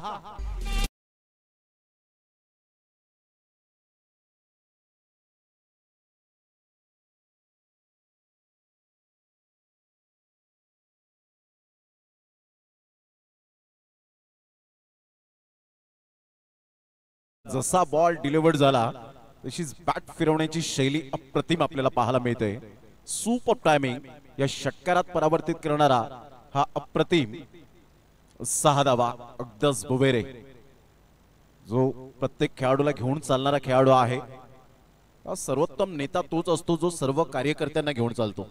जसा बॉल डिलिव्हर्ड झाला तशीच बॅट फिरवण्याची शैली अप्रतिम आपल्याला पाहायला मिळते. सुपर टायमिंग या षटकारात परावर्तित करणारा हा अप्रतिम 6 धावा अगदस बुबेरे, जो प्रत्येक खेळाडूला घेऊन चालणारा खेळाडू आहे. सर्वोत्तम नेता तोच असतो जो सर्व कार्यकर्त्यांना घेऊन चालतो,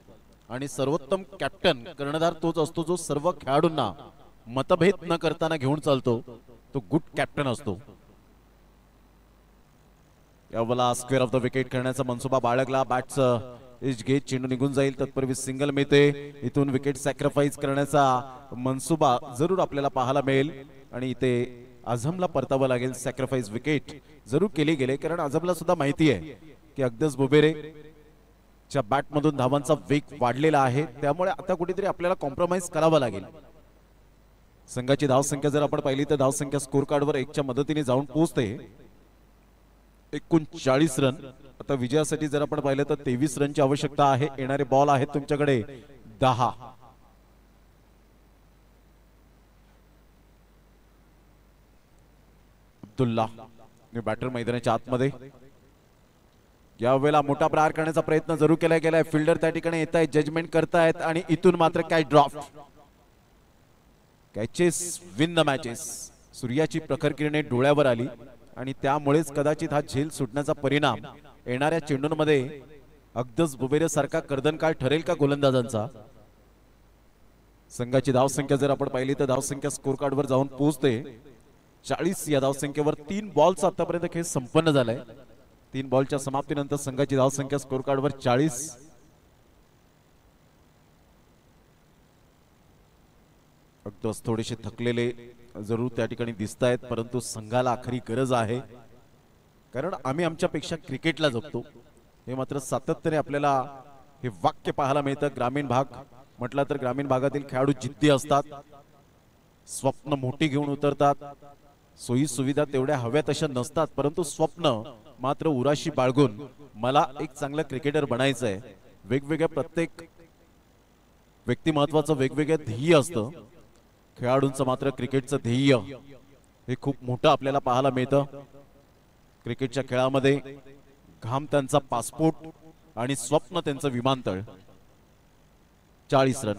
आणि सर्वोत्तम कॅप्टन कर्णधार तोच असतो जो सर्व खेळाडूंना मतभेद न करताना घेऊन चालतो. तो गुड कॅप्टन असतो. यावेळेला स्क्वेअर ऑफ द विकेट करण्याचा मनसुबा बाळगला. बॅटचं एज गेट, चेंडू निघून जाईल, तत्पूर्वी सिंगल मिळते. इथून विकेट सॅक्रिफाईस करण्याचा मनसुबा जरूर आपल्याला पाहायला मिळेल, आणि इथे आझमला परतावं लागेल. सॅक्रिफाईस विकेट जरूर केली गेले, कारण आझमला सुद्धा माहिती आहे की अगदस बुबेरे च्या बॅट मधून धावांचा वेग वाढलेला आहे, त्यामुळे आता कुठेतरी आपल्याला कॉम्प्रोमाइज करावा लागेल. संघाची धावसंख्या जर आपण पाहिली तर धावसंख्या स्कोर कार्डवर 1च्या मदतीने जाऊन पोहोचते 39 रन. आता विजयासाठी जर आपण पाहिलं तर 23 रनची आवश्यकता आहे. येणारे बॉल आहेत तुमच्याकडे 10. अब्दुल्ला बॅटर मैदानाच्या आतमध्ये. यावेळेला मोठा प्रहार करण्याचा प्रयत्न जरूर केला गेलाय. फिल्डर त्या ठिकाणी येत आहेत, जजमेंट करतायत, आणि इथून मात्र catch drop. Catches win the matches. सूर्याची प्रखर किरणे डोळ्यावर आली, आणि त्यामुळेच कदाचित हा झेल सुटण्याचा परिणाम येणाऱ्या चेंडूंमध्ये अगदस बुबेरे सारखा कर्दनकाळ ठरेल का गोलंदाजांचा. संघाची धावसंख्या जर आपण पाहिली तर धावसंख्या स्कोर कार्डवर जाऊन पोहोचते 40. या धावसंख्येवर 3 बॉलचा आतापर्यंत खेळ संपन्न झालाय. 3 बॉलच्या समाप्तीनंतर संघाची धावसंख्या स्कोर कार्डवर 40. अगदच थोडेसे थकलेले जरूर त्या ठिकाणी दिसत आहेत, परंतु संघाला आखरी गरज आहे, कारण आम्ही आमच्यापेक्षा क्रिकेटला जपतो. हे मात्र सातत्याने आपल्याला हे वाक्य पाहायला मिळतं. ग्रामीण भाग म्हटलं तर ग्रामीण भागातील खेळाडू जिद्दी असतात, स्वप्न मोठी घेऊन उतरतात. सोयी सुविधा तेवढ्या हव्या तशा नसतात, परंतु स्वप्न मात्र उराशी बाळगून मला एक चांगला क्रिकेटर बनायचं आहे. वेगवेगळ्या प्रत्येक व्यक्तिमत्वाचं वेगवेगळं ध्येय असतं. खेळाडूंचं मात्र क्रिकेटचं ध्येय हे खूप मोठं आपल्याला पाहायला मिळतं. क्रिकेटच्या खेळामध्ये घाम त्यांचा पासपोर्ट आणि स्वप्न त्यांचं विमानतळ. 40 रन.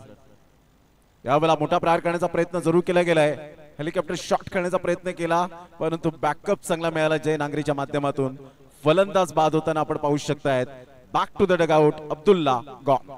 यावेळेला मोठा प्रहार करण्याचा प्रयत्न जरूर केला गेलाय. हेलिकॉप्टर शॉट खेळण्याचा प्रयत्न केला, परंतु बॅकअप चांगला मिळाला जय नांगरेच्या माध्यमातून. फलंदाज बाद होताना आपण पाहू शकतायत. Back to the dugout. Abdullah gone.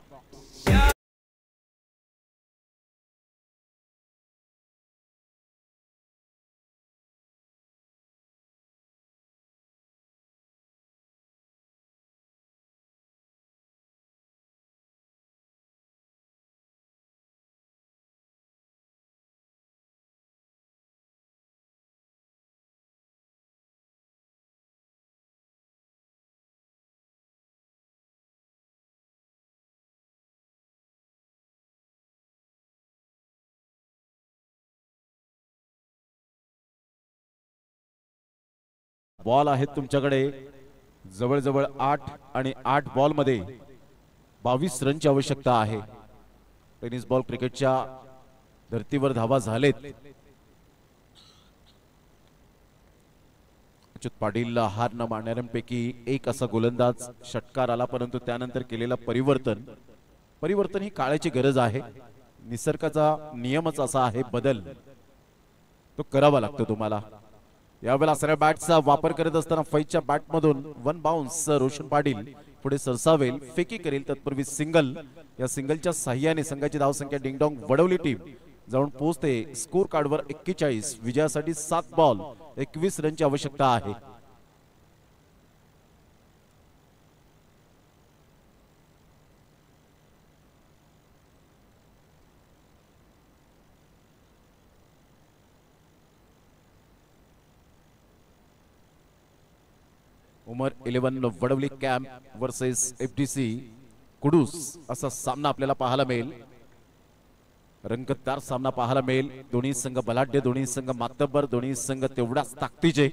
Ball आहेत तुमच्याकडे जवळजवळ 8 आणि 8 बॉल मध्ये 22 रनची आवश्यकता आहे. टेनिस बॉल क्रिकेटच्या धर्तीवर धावा झालेत. अच्युत पाटीलला हार न मानणाऱ्यांपैकी एक असा गोलंदाज षटकार आला, परंतु त्यानंतर केलेला परिवर्तन ही काळाची गरज आहे. निसर्गाचा नियमच असा आहे, बदल तो करावा लागतो तुम्हाला. यावेळेला सरळ बॅटचा वापर करत असताना फैजच्या बॅटमधून 1 बाउन्स रोशन पाटील पुढे सरसावेल, फेकी करेल, तत्पूर्वी सिंगल. या सिंगलच्या साह्याने संघाची धावसंख्या डिंगडॉंग वडवली टीम जाऊन पोहोचते स्कोर कार्डवर 41. विजयासाठी 7 बॉल 21 रनची आवश्यकता आहे. उमर 11 Wadavali camp versus FDC Kudus असा सामना आपल्याला पाहायला मिळेल. रंगतदार सामना पाहायला मिळेल. दोन्ही संघ बलाढ्य, दोन्ही संघ मातब्बर, दोन्ही संघ तेवढाच ताकदीचे.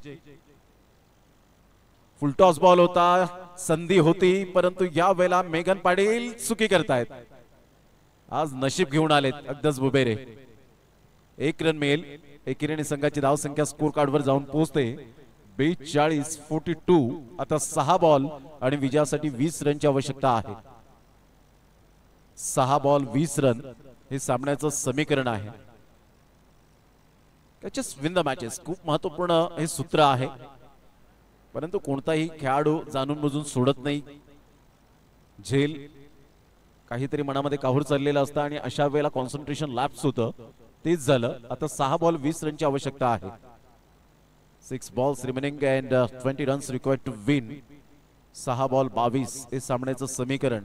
फुलटॉस बॉल होता, संधी होती, परंतु या वेळेला मेघन पाटील चुकी करतायत. आज नशीब घेऊन आलेत अगदस बुबेरे. 1 रन मिळेल. एकेरीने संघाची धावसंख्या स्कोर कार्डवर जाऊन पोहोचते 42-42. आता 6 बॉल आणि विजयासाठी 20 रनची आवश्यकता आहे. 6 बॉल 20 रन हे सामन्याचं समीकरण आहे. कॅचेस विन द मॅचेस खूप महत्वपूर्ण हे सूत्र आहे. परंतु कोणताही खेळाडू जाणून बुजून सोडत नाही. झेल काहीतरी मनामध्ये काहूर चाललेलं असतं आणि अशा वेळेला कॉन्सन्ट्रेशन लॅप्स होतं. तेच झालं. आता 6 बॉल 20 रनची आवश्यकता आहे. 6 balls remaining and 20 runs required to win. 6 ball 22 हे सामन्याचं समीकरण.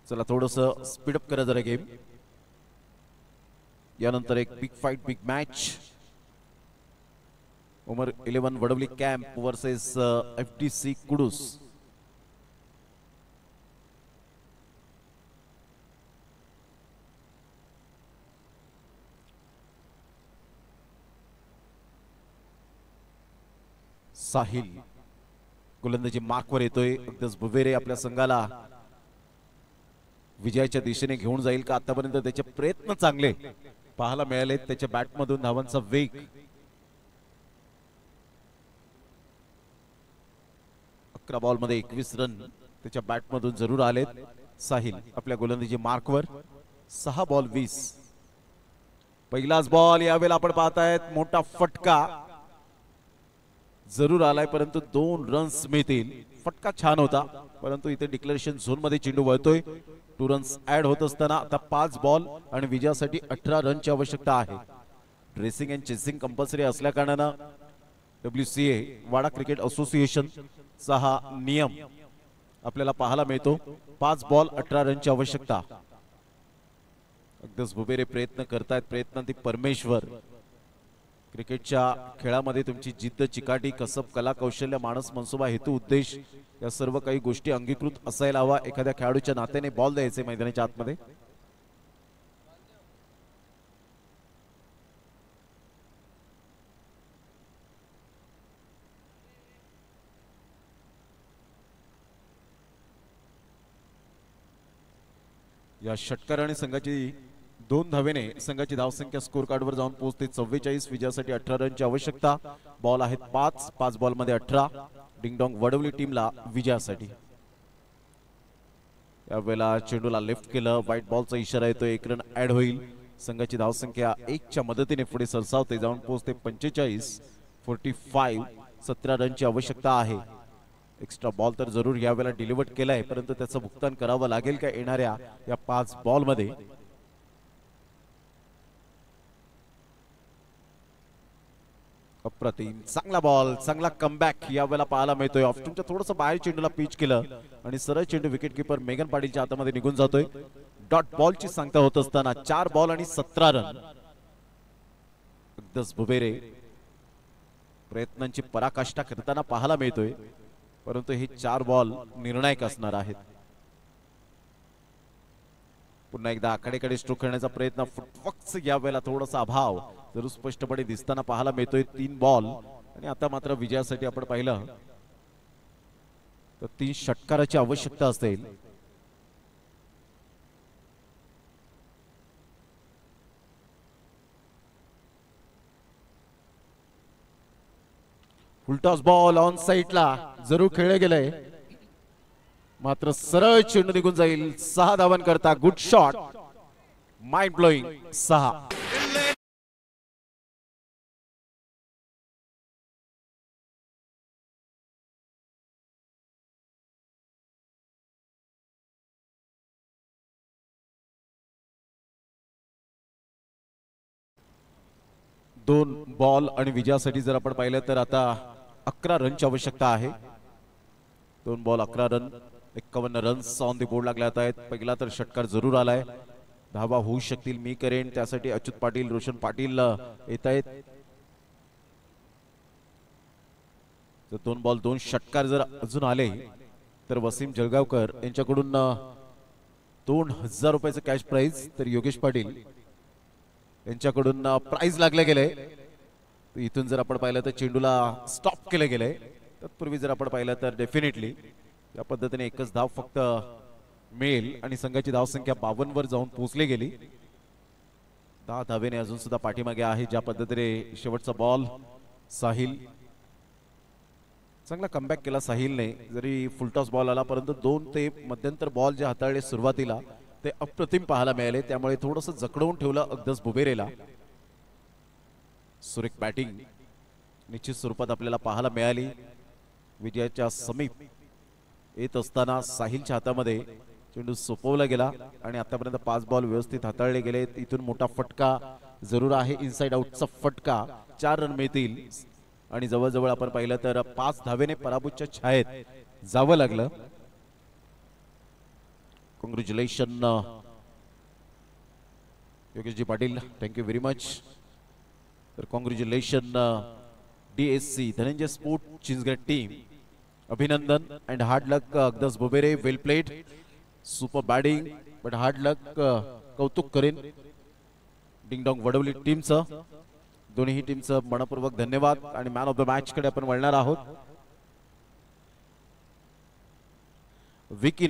चला थोडस स्पीडअप करा जरा गेम. यानंतर एक बिग फाइट बिग मॅच. उमर 11 Wadavali camp versus FTC Kudus. Sahil गोलंदाजी मार्कवर येतोय. अगदीच बुवेरे आपल्या संघाला विजयाच्या दिशेने घेऊन जाईल का? आतापर्यंत त्याचे प्रयत्न चांगले पाहायला मिळाले. त्याच्या बॅटमधून धावांचा वेग. 11 बॉलमध्ये 21 रन त्याच्या बॅटमधून जरूर आलेत. साहिल आपल्या गोलंदाजी मार्कवर. 6 बॉल 20. पहिलाच बॉल यावेळेला आपण पाहतायत. मोठा फटका जरूर आलाय परंतु 2 रन्स मिळतील. फटका छान होता परंतु इथे डिक्लेरेशन झोन मध्ये चेंडू वळतोय. 2 रन्स ऍड होत असताना आता 5 बॉल आणि विजयासाठी 18 रनची आवश्यकता आहे. ड्रेसिंग अँड चेसिंग कंपल्सरी असल्या कारणानं WCA वाडा क्रिकेट असोसिएशन चा हा नियम आपल्याला पाहायला मिळतो. 5 बॉल 18 रनची आवश्यकता. अगदीच बुबेरे प्रयत्न करतायत. प्रयत्नांती परमेश्वर. क्रिकेटच्या खेळामध्ये तुमची जिद्द चिकाटी कसब कला कौशल्य मानस मनसुबा हेतू उद्देश या सर्व काही गोष्टी अंगीकृत असायला हवा. एखाद्या खेळाडूच्या नात्याने बॉल द्यायचे मैदानाच्या आतमध्ये. या षटकाराने संघाची 2 धावेने संघाची धावसंख्या स्कोर कार्डवर जाऊन पोहोचते 44. विजयासाठी 18 रनची आवश्यकता. बॉल आहेत 5 बॉल मध्ये 18. डिंगडॉंग वडवली टीमला विजयासाठी. यावेळेला चेंडूला लेफ्ट केलं. व्हाईट बॉलचा इशारा येतो. 1 रन ऍड होईल. संघाची धावसंख्या 1 च्या मदतीने पुढे सरसावते. जाऊन पोहोचते 45. 45. 17 रनची आवश्यकता आहे. एक्स्ट्रा बॉल तर जरूर यावेळेला डिलिव्हर केलाय परंतु त्याचं भुगतान करावं लागेल का येणाऱ्या या 5 बॉल मध्ये. अप्रतिम चांगला बॉल चांगला कमबॅक यावेळेला पाहायला मिळतोय. ऑप्शनच्या थोडस बाहेर चेंडूला पिच केलं आणि सरळ चेंडू विकेट किपर मेगन पाटीलच्या हातामध्ये निघून जातोय. डॉट बॉलची सांगता होत असताना 4 बॉल आणि 17 रन. अगदीच बुबेरे प्रयत्नांची पराकाष्ठा करताना पाहायला मिळतोय परंतु हे 4 बॉल निर्णायक असणार आहेत. पुन्हा एकदा आकडेकडे स्ट्रोक करण्याचा प्रयत्न. फुटवर्कचा यावेळेला थोडासा अभाव जरूर स्पष्टपणे दिसताना पाहायला मिळतोय. 3 बॉल आणि आता मात्र विजयासाठी आपण पाहिलं तर 3 षटकाराची आवश्यकता असेल. फुलटॉस बॉल ऑन साइडला जरूर खेळले गेले मात्र सरळ चेंडू निघून जाईल. 6 धावांकरता गुड शॉट. Mind blowing 6. दोन बॉल आणि विजयासाठी जर आपण पाहिलं तर आता 11 रनची आवश्यकता आहे. 2 ball 11 run. 51 runs on the board लागले आहेत. पहिला तर षटकार जरूर आलाय. धावा होऊ शकतील मी करेन त्यासाठी अच्युत पाटील रोशन पाटील येत आहेत. 2 बॉल 2 षटकार जर अजून आले तर वसीम जळगावकर यांच्याकडून 2000 रुपयाचं कॅश प्राइज तर योगेश पाटील यांच्याकडून प्राइज लागले गेले. इथून जर आपण पाहिलं तर चेंडूला स्टॉप केले गेले. तत्पूर्वी जर आपण पाहिलं तर डेफिनेटली या पद्धतीने एकच धाव फक्त मेल आणि संघाची धावसंख्या 52 वर जाऊन पोहोचली गेली. 10 धावेने अजून सुद्धा पाठीमागे आहे. ज्या पद्धतीने शेवटचा बॉल साहिल चांगला कमबॅक केला साहिलने. जरी फुलटॉस बॉल आला परंतु 2 ते मध्यंतर बॉल जे हाताळले सुरुवातीला ते अप्रतिम पाहायला मिळाले. त्यामुळे थोडंसं जखडवून ठेवलं अगदस बुबेरेला. सुरेख बॅटिंग निश्चित स्वरूपात आपल्याला पाहायला मिळाली. विजयाच्या समीप येत असताना साहिलच्या हातामध्ये चेंडू सोपवला गेला आणि आतापर्यंत 5 बॉल व्यवस्थित हाताळले गेले. इथून मोठा फटका जरूर आहे. इनसाइड आउटचा फटका. 4 रन मिळतील आणि जवळजवळ आपण पाहिलं तर 5 धावेने पराभूतच्या छायेत जावं लागलं. कॉंग्रॅच्युलेशन योगेशजी पाटील, थँक्यू व्हेरी मच. तर congratulation DSC Dhananjay sport Chinchgad team. अभिनंदन अँड हार्ड लक अगदस बुबेरे. Well played, super batting but hard luck. कौतुक करेन डिंगडॉंग वडवली टीमचं. दोन्ही टीमचं मनपूर्वक धन्यवाद. आणि मॅन ऑफ द मॅच कडे आपण वळणार आहोत. विकी